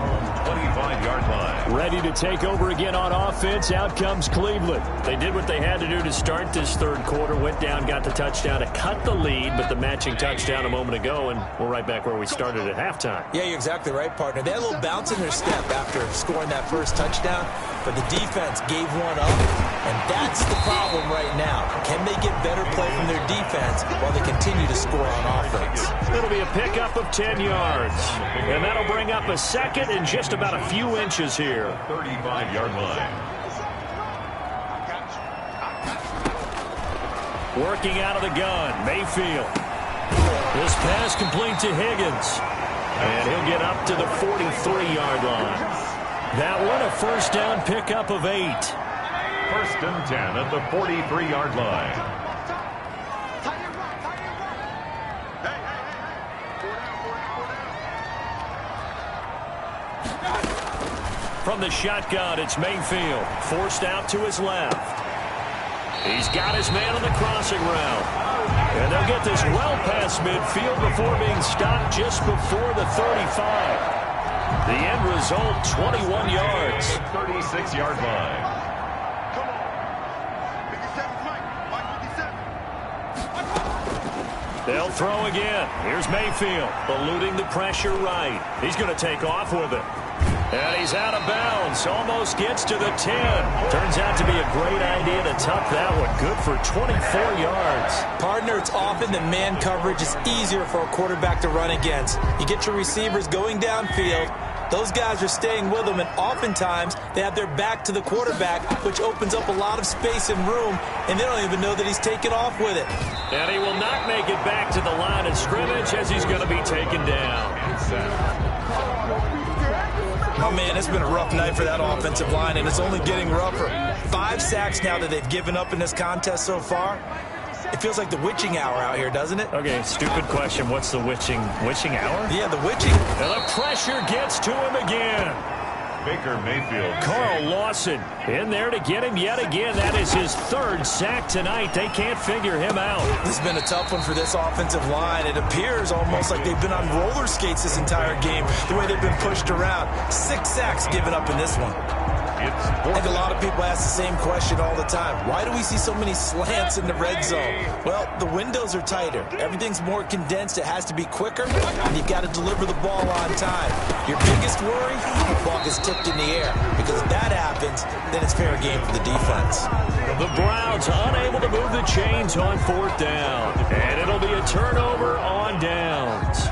25-yard line. Ready to take over again on offense. Out comes Cleveland. They did what they had to do to start this 3rd quarter. Went down, got the touchdown to cut the lead, but the matching touchdown a moment ago, and we're right back where we started at halftime. Yeah, you're exactly right, partner. They had a little bounce in their step after scoring that first touchdown, but the defense gave one up, and that's the problem right now. Can they get better play from their defense while they continue to score on offense? It'll be a pickup of 10 yards, and that'll bring up a 2nd and just about a few inches here. 35-yard line. Working out of the gun, Mayfield. This pass complete to Higgins, and he'll get up to the 43-yard line. That one a first down pickup of 8. 1st and 10 at the 43-yard line. From the shotgun, it's Mayfield, forced out to his left. He's got his man on the crossing route. And they'll get this well past midfield before being stopped just before the 35. The end result, 21 yards. 36-yard line. They'll throw again. Here's Mayfield, eluding the pressure right. He's going to take off with it. And he's out of bounds. Almost gets to the 10. Turns out to be a great idea to tuck that one. Good for 24 yards. Partner, it's often that man coverage is easier for a quarterback to run against. You get your receivers going downfield. Those guys are staying with them, and oftentimes they have their back to the quarterback, which opens up a lot of space and room, and they don't even know that he's taken off with it. And he will not make it back to the line of scrimmage as he's going to be taken down. Oh, man, it's been a rough night for that offensive line, and it's only getting rougher. 5 sacks now that they've given up in this contest so far. It feels like the witching hour out here, doesn't it? Okay, stupid question. What's the witching hour? Yeah, the witching. And the pressure gets to him again. Baker Mayfield. Carl Lawson in there to get him yet again. That is his third sack tonight. They can't figure him out. This has been a tough one for this offensive line. It appears almost like they've been on roller skates this entire game, the way they've been pushed around. 6 sacks given up in this one. I think a lot of people ask the same question all the time. Why do we see so many slants in the red zone? Well, the windows are tighter. Everything's more condensed. It has to be quicker, and you've got to deliver the ball on time. Your biggest worry, the ball gets tipped in the air. Because if that happens, then it's fair game for the defense. The Browns unable to move the chains on 4th down. And it'll be a turnover on downs.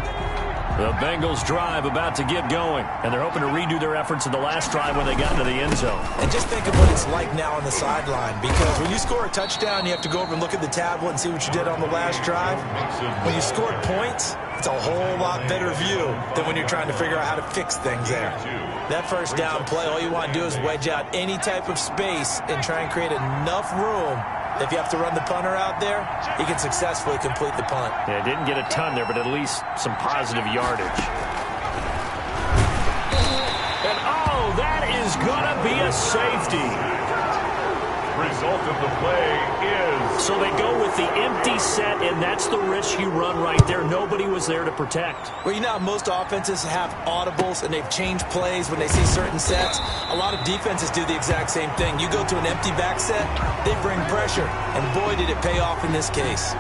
The Bengals drive about to get going, and they're hoping to redo their efforts in the last drive when they got into the end zone. And just think of what it's like now on the sideline, because when you score a touchdown, you have to go over and look at the tablet and see what you did on the last drive. When you scored points, it's a whole lot better view than when you're trying to figure out how to fix things there. That first down play, all you want to do is wedge out any type of space and try and create enough room. If you have to run the punter out there, he can successfully complete the punt. Yeah, didn't get a ton there, but at least some positive yardage. And, oh, that is going to be a safety. Result of the play is... So they go with the empty set, and that's the risk you run right there. Nobody was there to protect. Well, you know how most offenses have audibles, and they've changed plays when they see certain sets? A lot of defenses do the exact same thing. You go to an empty back set, they bring pressure, and boy, did it pay off in this case.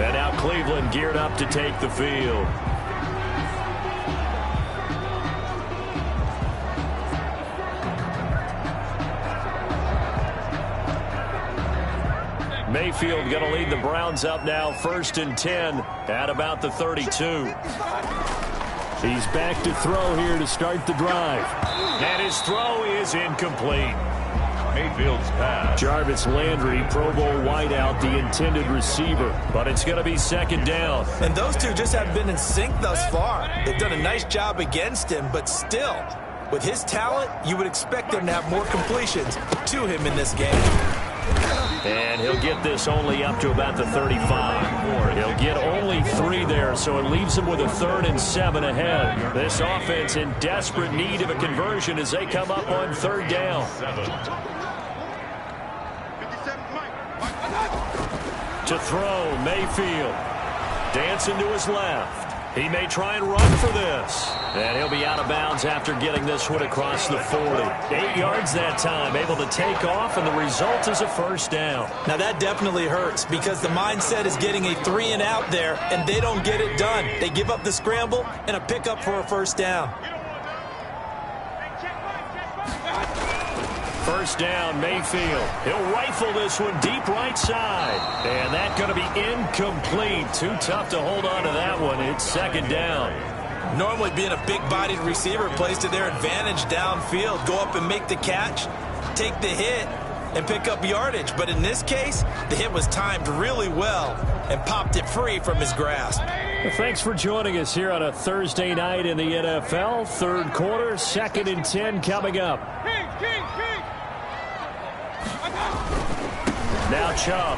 And now Cleveland geared up to take the field. Mayfield going to lead the Browns up now, 1st and 10 at about the 32. He's back to throw here to start the drive. And his throw is incomplete. Mayfield's pass. Jarvis Landry, Pro Bowl wideout, the intended receiver. But it's going to be 2nd down. And those two just haven't been in sync thus far. They've done a nice job against him, but still, with his talent, you would expect them to have more completions to him in this game. And he'll get this only up to about the 35. He'll get only 3 there, so it leaves him with a 3rd and 7 ahead. This offense in desperate need of a conversion as they come up on 3rd down. To throw, Mayfield. Dancing to his left. He may try and run for this. And he'll be out of bounds after getting this one across the 40. 8 yards that time, able to take off, and the result is a 1st down. Now that definitely hurts because the mindset is getting a 3 and out there, and they don't get it done. They give up the scramble and a pickup for a 1st down. 1st down, Mayfield. He'll rifle this one deep right side. And that's going to be incomplete. Too tough to hold on to that one. It's 2nd down. Normally being a big-bodied receiver plays to their advantage downfield. Go up and make the catch, take the hit, and pick up yardage. But in this case, the hit was timed really well and popped it free from his grasp. Well, thanks for joining us here on a Thursday night in the NFL. 3rd quarter, 2nd and 10 coming up. Now Chubb.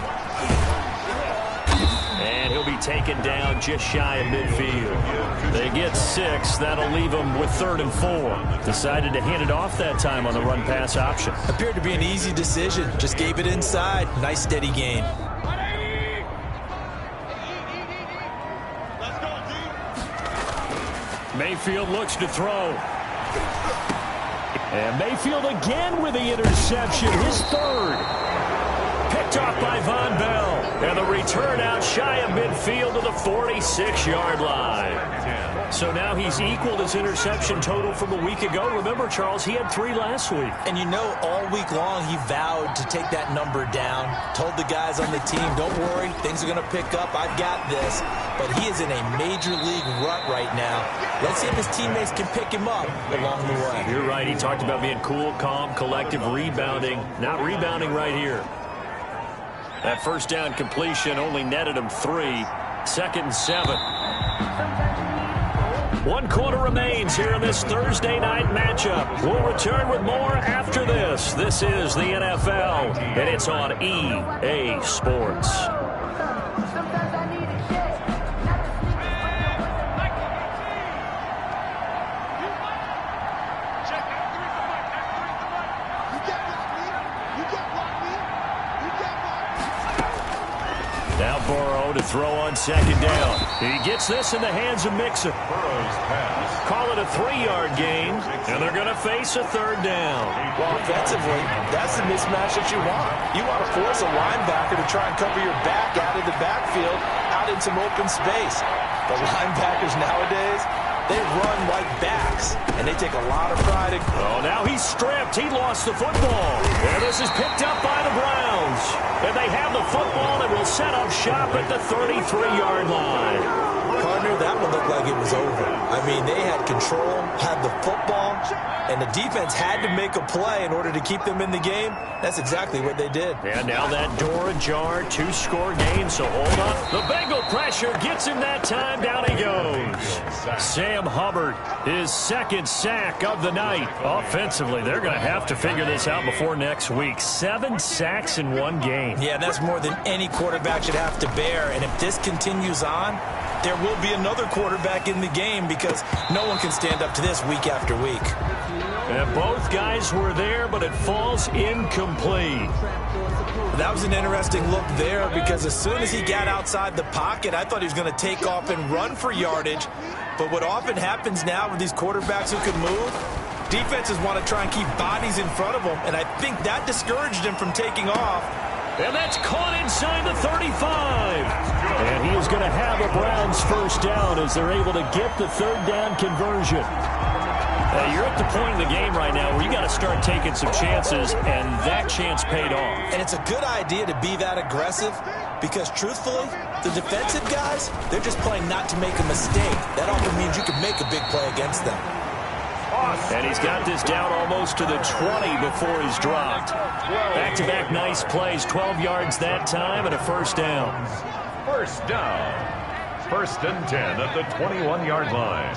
And he'll be taken down just shy of midfield. They get 6. That'll leave them with 3rd and 4. Decided to hand it off that time on the run-pass option. Appeared to be an easy decision. Just gave it inside. Nice steady gain. Mayfield looks to throw. And Mayfield again with the interception. His 3rd. Picked off by Von Bell. And the return out shy of midfield to the 46-yard line. So now he's equaled his interception total from a week ago. Remember, Charles, he had 3 last week. And you know, all week long he vowed to take that number down. Told the guys on the team, don't worry, things are going to pick up. I've got this. But he is in a major league rut right now. Let's see if his teammates can pick him up along the way. You're right. He talked about being cool, calm, collective, rebounding. Not rebounding right here. That 1st down completion only netted him 3. 2nd and 7. 1 quarter remains here in this Thursday night matchup. We'll return with more after this. This is the NFL, and it's on EA Sports. on second down. He gets this in the hands of Mixon. Call it a 3-yard gain, and they're going to face a third down. Well, offensively, that's the mismatch that you want. You want to force a linebacker to try and cover your back out of the backfield, out in some open space. The linebackers nowadays, they run like backs, and they take a lot of pride in... Oh, now he's stripped. He lost the football. And this is picked up by the Browns. And they have the football and will set up shop at the 33-yard line. Partner, that one looked like it was over. I mean, they had control, had the football, and the defense had to make a play in order to keep them in the game. That's exactly what they did. And now that door ajar, 2-score game, so hold up. The Bengal pressure gets him that time. Down he goes. Sam Hubbard, his second sack of the night. Offensively, they're going to have to figure this out before next week. 7 sacks in one game. Yeah, that's more than any quarterback should have to bear. And if this continues on, there will be another quarterback in the game because no one can stand up to this week after week. And both guys were there, but it falls incomplete. That was an interesting look there because as soon as he got outside the pocket, I thought he was going to take off and run for yardage. But what often happens now with these quarterbacks who can move, defenses want to try and keep bodies in front of them, and I think that discouraged him from taking off. And that's caught inside the 35. And he is going to have a Browns first down as they're able to get the third down conversion. You're at the point in the game right now where you got to start taking some chances, and that chance paid off. And it's a good idea to be that aggressive because, truthfully, the defensive guys, they're just playing not to make a mistake. That often means you can make a big play against them. And he's got this down almost to the 20 before he's dropped. Back-to-back nice plays, 12 yards that time, and a first down. First down. 1st and 10 at the 21-yard line.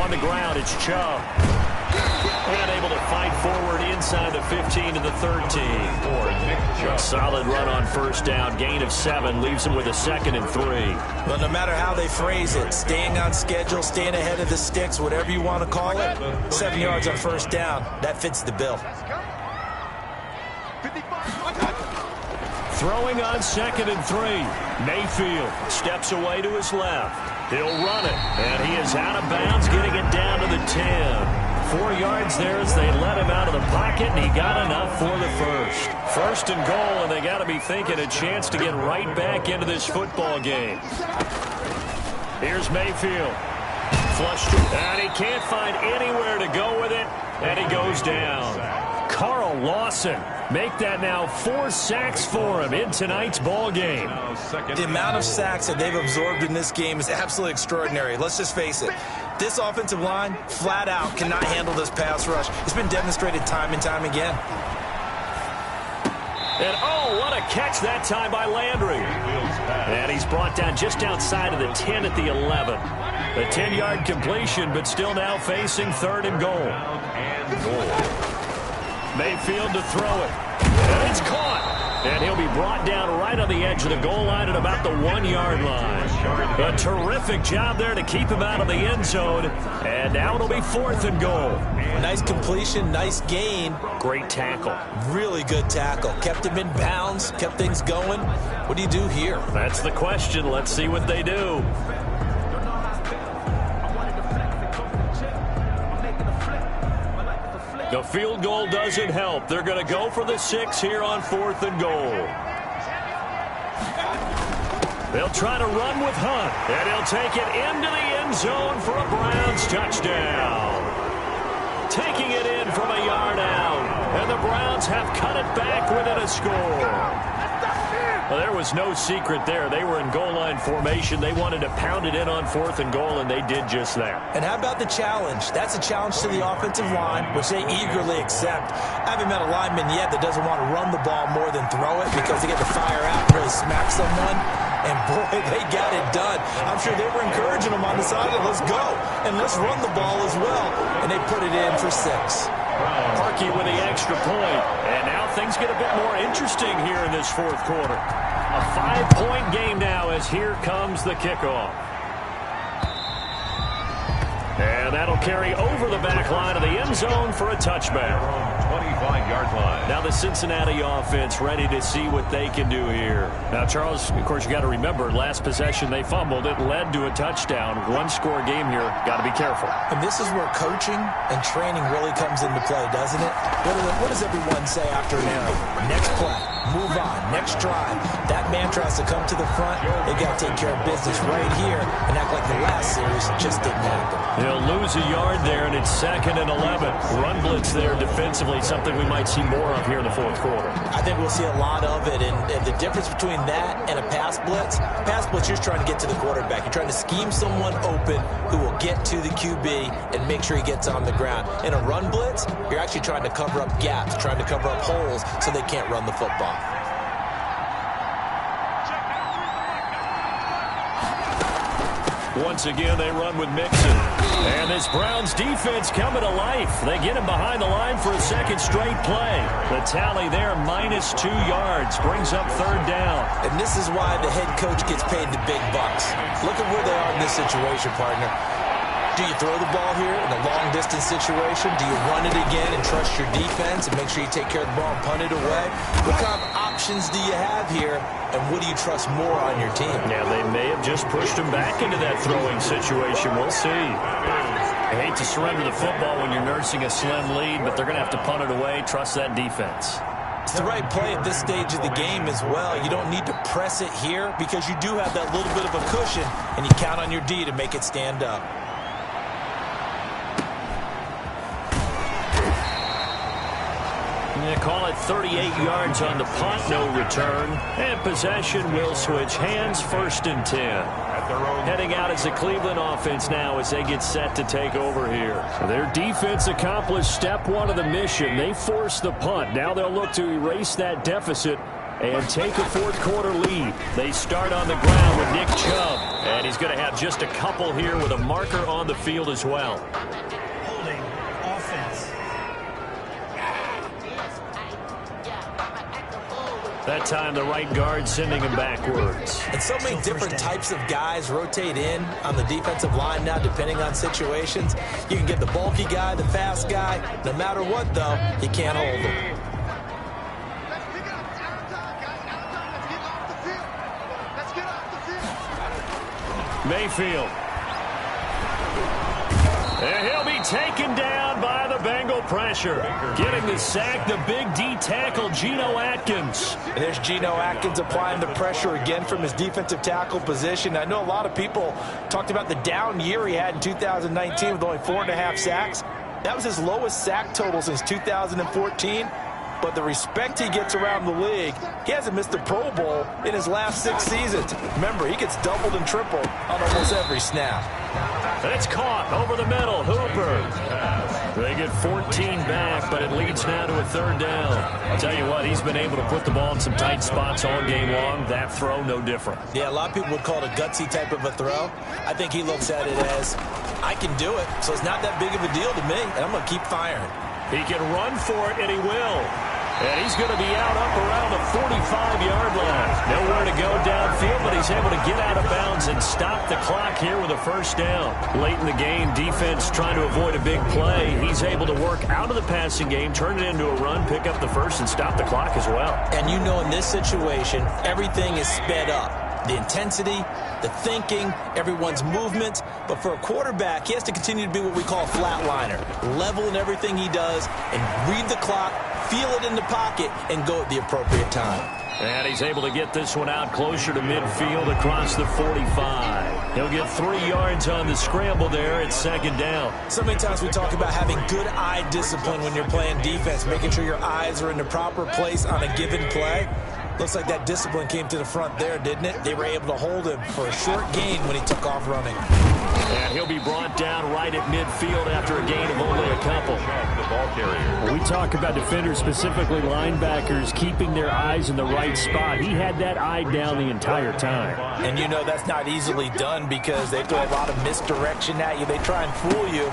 On the ground, it's Chubb. And able to fight forward inside the 15 to the 13. A solid run on first down. Gain of 7 leaves him with a 2nd and 3. Well, no matter how they phrase it, staying on schedule, staying ahead of the sticks, whatever you want to call it, 7 yards on first down, that fits the bill. Throwing on 2nd and 3. Mayfield steps away to his left. He'll run it, and he is out of bounds, getting it down to the 10. 4 yards there as they let him out of the pocket, and he got enough for the first. 1st and goal, and they got to be thinking a chance to get right back into this football game. Here's Mayfield. Flushed, and he can't find anywhere to go with it, and he goes down. Carl Lawson, make that now 4 sacks for him in tonight's ball game. The amount of sacks that they've absorbed in this game is absolutely extraordinary. Let's just face it. This offensive line, flat out, cannot handle this pass rush. It's been demonstrated time and time again. And oh, what a catch that time by Landry. And he's brought down just outside of the 10 at the 11. A 10-yard completion, but still now facing 3rd and goal. Mayfield to throw it. And it's caught. And he'll be brought down right on the edge of the goal line at about the 1-yard line. A terrific job there to keep him out of the end zone. And now it'll be 4th and goal. Nice completion, nice gain. Great tackle. Really good tackle. Kept him in bounds, kept things going. What do you do here? That's the question. Let's see what they do. The field goal doesn't help. They're going to go for the 6 here on 4th and goal. They'll try to run with Hunt, and he'll take it into the end zone for a Browns touchdown. Taking it in from a yard out, and the Browns have cut it back within a score. Well, there was no secret there. They were in goal line formation. They wanted to pound it in on 4th and goal, and they did just that. And how about the challenge? That's a challenge to the offensive line, which they eagerly accept. I haven't met a lineman yet that doesn't want to run the ball more than throw it because they get to fire out and really smack someone. And, boy, they got it done. I'm sure they were encouraging them on the sideline. Let's go, and let's run the ball as well. And they put it in for 6. Parkey with the extra point. And now things get a bit more interesting here in this 4th quarter. A 5-point game now as here comes the kickoff. And that'll carry over the back line of the end zone for a touchback. 25-yard line. Now the Cincinnati offense ready to see what they can do here. Now, Charles, of course, you got to remember, last possession they fumbled. It led to a touchdown. One-score game here. Got to be careful. And this is where coaching and training really comes into play, doesn't it? What does everyone say after an error? Next play, move on, next drive. That man tries to come to the front. They got to take care of business right here and act like the last series just didn't happen. They'll lose a yard there, and it's 2nd and 11. Run blitz there defensively, something we might see more of here in the fourth quarter. I think we'll see a lot of it, and the difference between that and a pass blitz, you're just trying to get to the quarterback. You're trying to scheme someone open who will get to the QB and make sure he gets on the ground. In a run blitz, you're actually trying to cover up gaps, trying to cover up holes so they can't run the football. Once again, they run with Mixon. And this Browns defense coming to life. They get him behind the line for a second straight play. The tally there, -2 yards, brings up 3rd down. And this is why the head coach gets paid the big bucks. Look at where they are in this situation, partner. Do you throw the ball here in a long-distance situation? Do you run it again and trust your defense and make sure you take care of the ball and punt it away? What kind of options do you have here, and what do you trust more on your team? Yeah, they may have just pushed him back into that throwing situation. We'll see. I hate to surrender the football when you're nursing a slim lead, but they're going to have to punt it away. Trust that defense. It's the right play at this stage of the game as well. You don't need to press it here because you do have that little bit of a cushion, and you count on your D to make it stand up. They call it 38 yards on the punt, no return. And possession will switch hands, 1st and 10. Heading out as the Cleveland offense now as they get set to take over here. Their defense accomplished step 1 of the mission. They forced the punt. Now they'll look to erase that deficit and take a fourth quarter lead. They start on the ground with Nick Chubb. And he's going to have just a couple here with a marker on the field as well. Holding offense. That time, the right guard sending him backwards. And so many different types of guys rotate in on the defensive line now, depending on situations. You can get the bulky guy, the fast guy. No matter what, though, you can't hold them. Mayfield. And he'll be taken down by the Bengal pressure. Getting the sack, the big D tackle, Geno Atkins. And there's Geno Atkins applying the pressure again from his defensive tackle position. I know a lot of people talked about the down year he had in 2019 with only 4.5 sacks. That was his lowest sack total since 2014. But the respect he gets around the league, he hasn't missed a Pro Bowl in his last 6 seasons. Remember, he gets doubled and tripled on almost every snap. And it's caught over the middle. Hooper. They get 14 back, but it leads now to a 3rd down. I'll tell you what, he's been able to put the ball in some tight spots all game long. That throw, no different. Yeah, a lot of people would call it a gutsy type of a throw. I think he looks at it as, I can do it, so it's not that big of a deal to me, and I'm going to keep firing. He can run for it, and he will. And he's going to be out up around the 45-yard line. Nowhere to go downfield, but he's able to get out of bounds and stop the clock here with a 1st down. Late in the game, defense trying to avoid a big play. He's able to work out of the passing game, turn it into a run, pick up the 1st, and stop the clock as well. And you know in this situation, everything is sped up. The intensity, the thinking, everyone's movement. But for a quarterback, he has to continue to be what we call a flatliner. Level in everything he does and read the clock, feel it in the pocket, and go at the appropriate time. And he's able to get this one out closer to midfield across the 45. He'll get 3 yards on the scramble there at 2nd down. So many times we talk about having good eye discipline when you're playing defense, making sure your eyes are in the proper place on a given play. Looks like that discipline came to the front there, didn't it? They were able to hold him for a short gain when he took off running. And he'll be brought down right at midfield after a gain of only a couple. The ball carrier. We talk about defenders, specifically linebackers, keeping their eyes in the right spot. He had that eye down the entire time. And you know that's not easily done because they throw a lot of misdirection at you. They try and fool you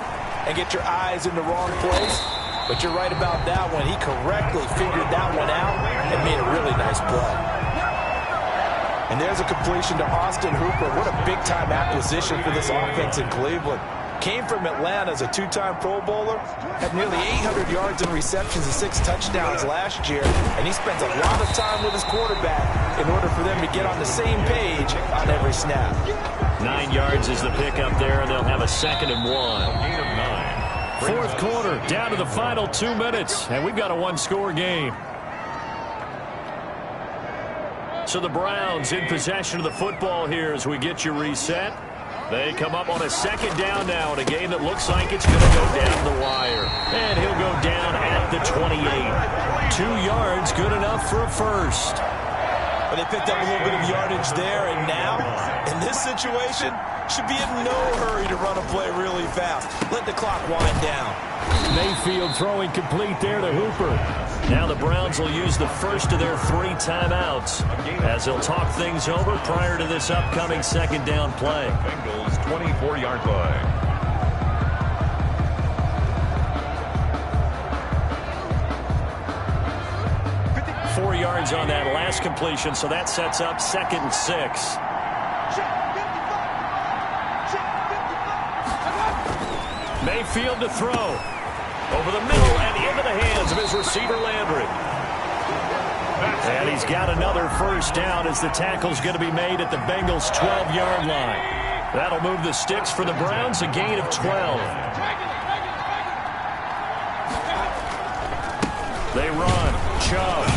and get your eyes in the wrong place. But you're right about that one. He correctly figured that one out and made a really nice play. And there's a completion to Austin Hooper. What a big-time acquisition for this offense in Cleveland. Came from Atlanta as a two-time Pro Bowler, had nearly 800 yards and receptions and 6 touchdowns last year, and he spends a lot of time with his quarterback in order for them to get on the same page on every snap. 9 yards is the pickup there, and they'll have a 2nd and 1. Gain of 9. Fourth quarter, down to the final 2 minutes, and we've got a one-score game. So the Browns in possession of the football here as we get you reset. They come up on a 2nd down now in a game that looks like it's going to go down the wire. And he'll go down at the 28. 2 yards, good enough for a first. But they picked up a little bit of yardage there, and now, in this situation, should be in no hurry to run a play really fast. Let the clock wind down. Mayfield throwing complete there to Hooper. Now the Browns will use the first of their 3 timeouts as they'll talk things over prior to this upcoming 2nd down play. Bengals 24-yard line. Four yards on that last completion, so that sets up 2nd and 6. Mayfield to throw. Over the middle and into the hands of his receiver, Landry. And he's got another first down as the tackle's going to be made at the Bengals' 12-yard line. That'll move the sticks for the Browns, a gain of 12. They run. Chubb.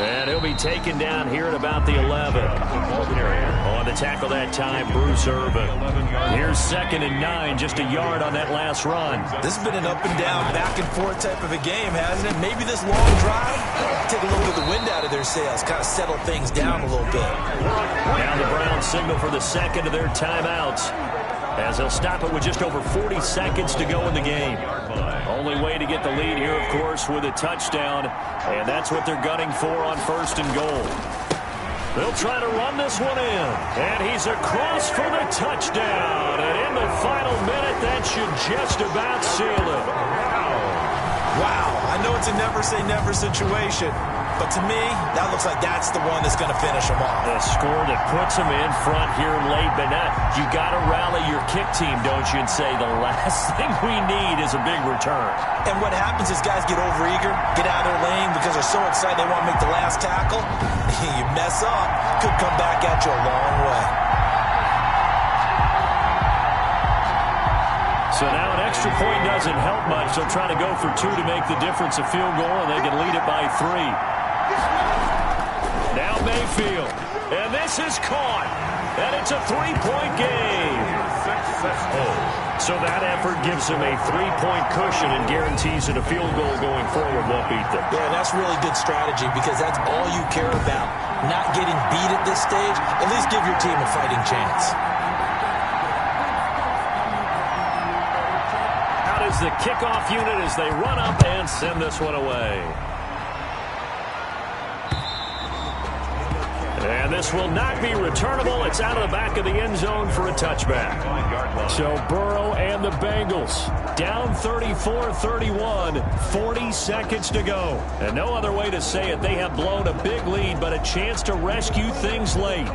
And he'll be taken down here at about the 11. On the tackle that time, Bruce Irvin. Here's 2nd and 9, just a yard on that last run. This has been an up and down, back and forth type of a game, hasn't it? Maybe this long drive, take a little bit of the wind out of their sails, kind of settle things down a little bit. Now the Browns signal for the 2nd of their timeouts as they'll stop it with just over 40 seconds to go in the game. Only way to get the lead here, of course, with a touchdown, and that's what they're gunning for on 1st and goal. They'll try to run this one in, and he's across for the touchdown, and in the final minute, that should just about seal it. Wow, I know it's a never-say-never situation, but to me, that looks like that's the one that's going to finish them off. The score that puts them in front here late, but now you got to rally your kick team, don't you, and say the last thing we need is a big return. And what happens is guys get overeager, get out of their lane because they're so excited they want to make the last tackle. You mess up, could come back at you a long way. So now an extra point doesn't help much. They'll try to go for 2 to make the difference a field goal, and they can lead it by 3. Now Mayfield. And this is caught. And it's a 3-point game. So that effort gives them a 3-point cushion and guarantees that a field goal going forward won't beat them. Yeah, that's really good strategy because that's all you care about. Not getting beat at this stage. At least give your team a fighting chance. Is the kickoff unit as they run up and send this one away. And this will not be returnable. It's out of the back of the end zone for a touchback. So Burrow and the Bengals down 34-31, 40 seconds to go. And no other way to say it, they have blown a big lead, but a chance to rescue things late.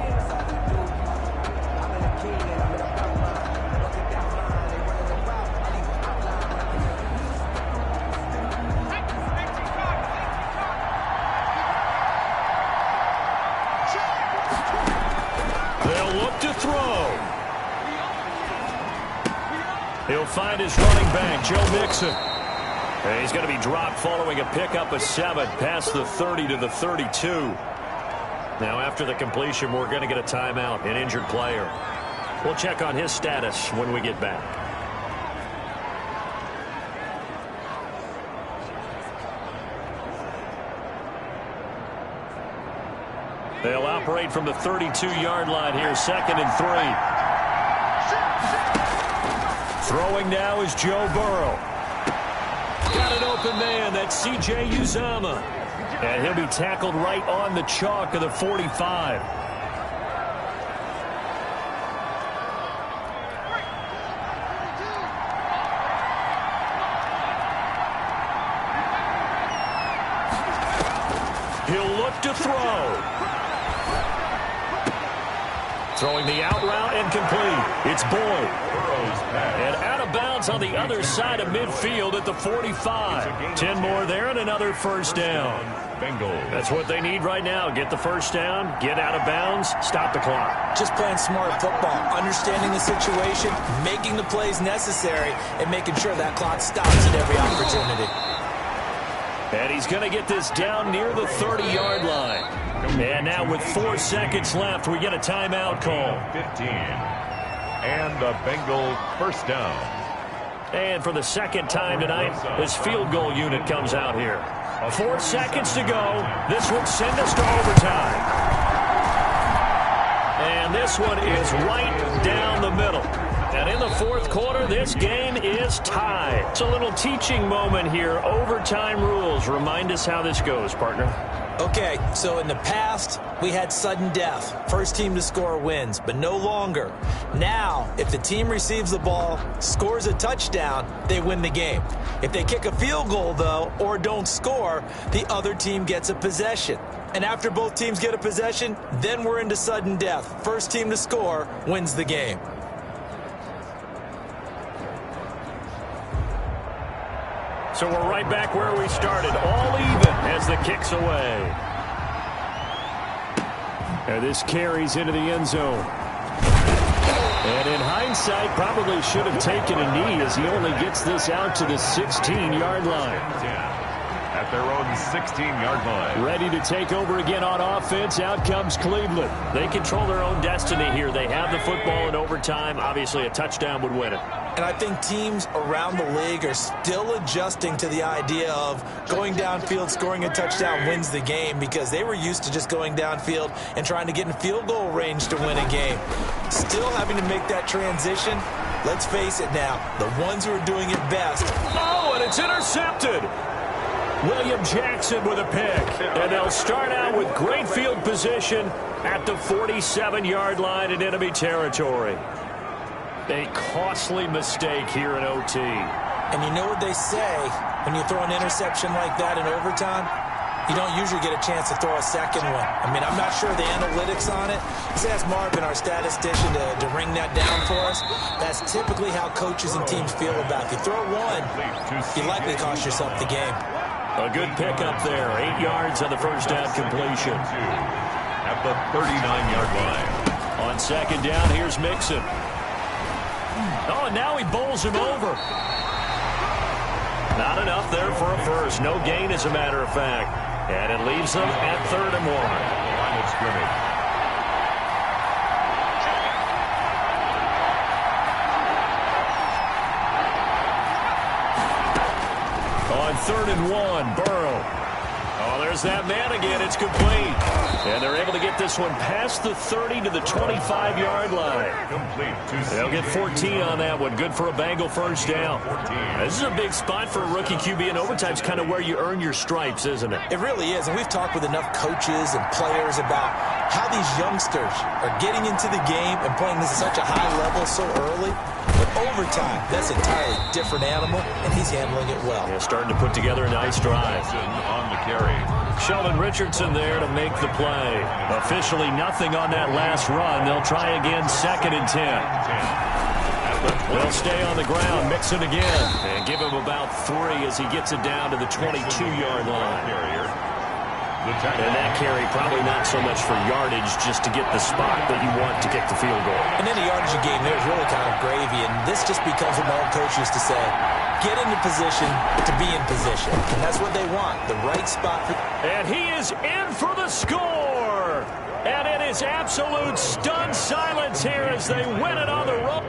He'll find his running back, Joe Mixon. And he's going to be dropped following a pickup of 7 past the 30 to the 32. Now after the completion, we're going to get a timeout, an injured player. We'll check on his status when we get back. They'll operate from the 32-yard line here, 2nd and 3. Throwing now is Joe Burrow. Got an open man. That's C.J. Uzomah. And he'll be tackled right on the chalk of the 45. He'll look to throw. Throwing the out route and complete. It's Boyd. And out of bounds on the other side of midfield at the 45. 10 more there and another first down. That's what they need right now. Get the first down, get out of bounds, stop the clock. Just playing smart football, understanding the situation, making the plays necessary, and making sure that clock stops at every opportunity. And he's going to get this down near the 30-yard line. And now with 4 seconds left, we get a timeout call. 15. And the Bengal first down. And for the second time tonight, this field goal unit comes out here. 4 seconds to go. This would send us to overtime. And this one is right down the middle. And in the fourth quarter, this game is tied. It's a little teaching moment here. Overtime rules. Remind us how this goes, partner. Okay, so in the past, we had sudden death. First team to score wins, but no longer. Now, if the team receives the ball, scores a touchdown, they win the game. If they kick a field goal, though, or don't score, the other team gets a possession. And after both teams get a possession, then we're into sudden death. First team to score wins the game. So we're right back where we started, all even as the kick's away. And this carries into the end zone. And in hindsight, probably should have taken a knee as he only gets this out to the 16-yard line. At their own 16-yard line. Ready to take over again on offense. Out comes Cleveland. They control their own destiny here. They have the football in overtime. Obviously, a touchdown would win it. And I think teams around the league are still adjusting to the idea of going downfield, scoring a touchdown wins the game, because they were used to just going downfield and trying to get in field goal range to win a game. Still having to make that transition. Let's face it now, the ones who are doing it best. Oh, and it's intercepted. William Jackson with a pick. And they'll start out with great field position at the 47-yard line in enemy territory. A costly mistake here in OT. And you know what they say, when you throw an interception like that in overtime, you don't usually get a chance to throw a second one. I mean, I'm not sure the analytics on it. Let's ask Marvin, our statistician, to ring that down for us. That's typically how coaches and teams feel about it. If you throw one, you likely cost yourself the game. A good pickup there. 8 yards on the first down completion. At the 39-yard line. On second down, here's Mixon. Oh, and now he bowls him over. Not enough there for a first. No gain, as a matter of fact. And it leaves them at 3rd and 1. Line of scrimmage. On 3rd and 1, Burrow. Oh, there's that man again. It's complete. And they're able to get this one past the 30 to the 25-yard line. They'll get 14 on that one. Good for a Bengal first down. This is a big spot for a rookie QB, and overtime's kind of where you earn your stripes, isn't it? It really is, and we've talked with enough coaches and players about how these youngsters are getting into the game and playing this at such a high level so early. But overtime, that's an entirely different animal, and he's handling it well. Yeah, starting to put together a nice drive. On the carry. Sheldon Richardson there to make the play. Officially nothing on that last run. They'll try again, 2nd and 10. They'll stay on the ground, mix it again, and give him about 3 as he gets it down to the 22-yard line. And that carry probably not so much for yardage, just to get the spot that you want to kick the field goal. And then the yardage game there is really kind of gravy, and this just becomes what my old coach used to say, get into position to be in position. And that's what they want, the right spot. And he is in for the score! And it is absolute stunned silence here as they win it on the rope.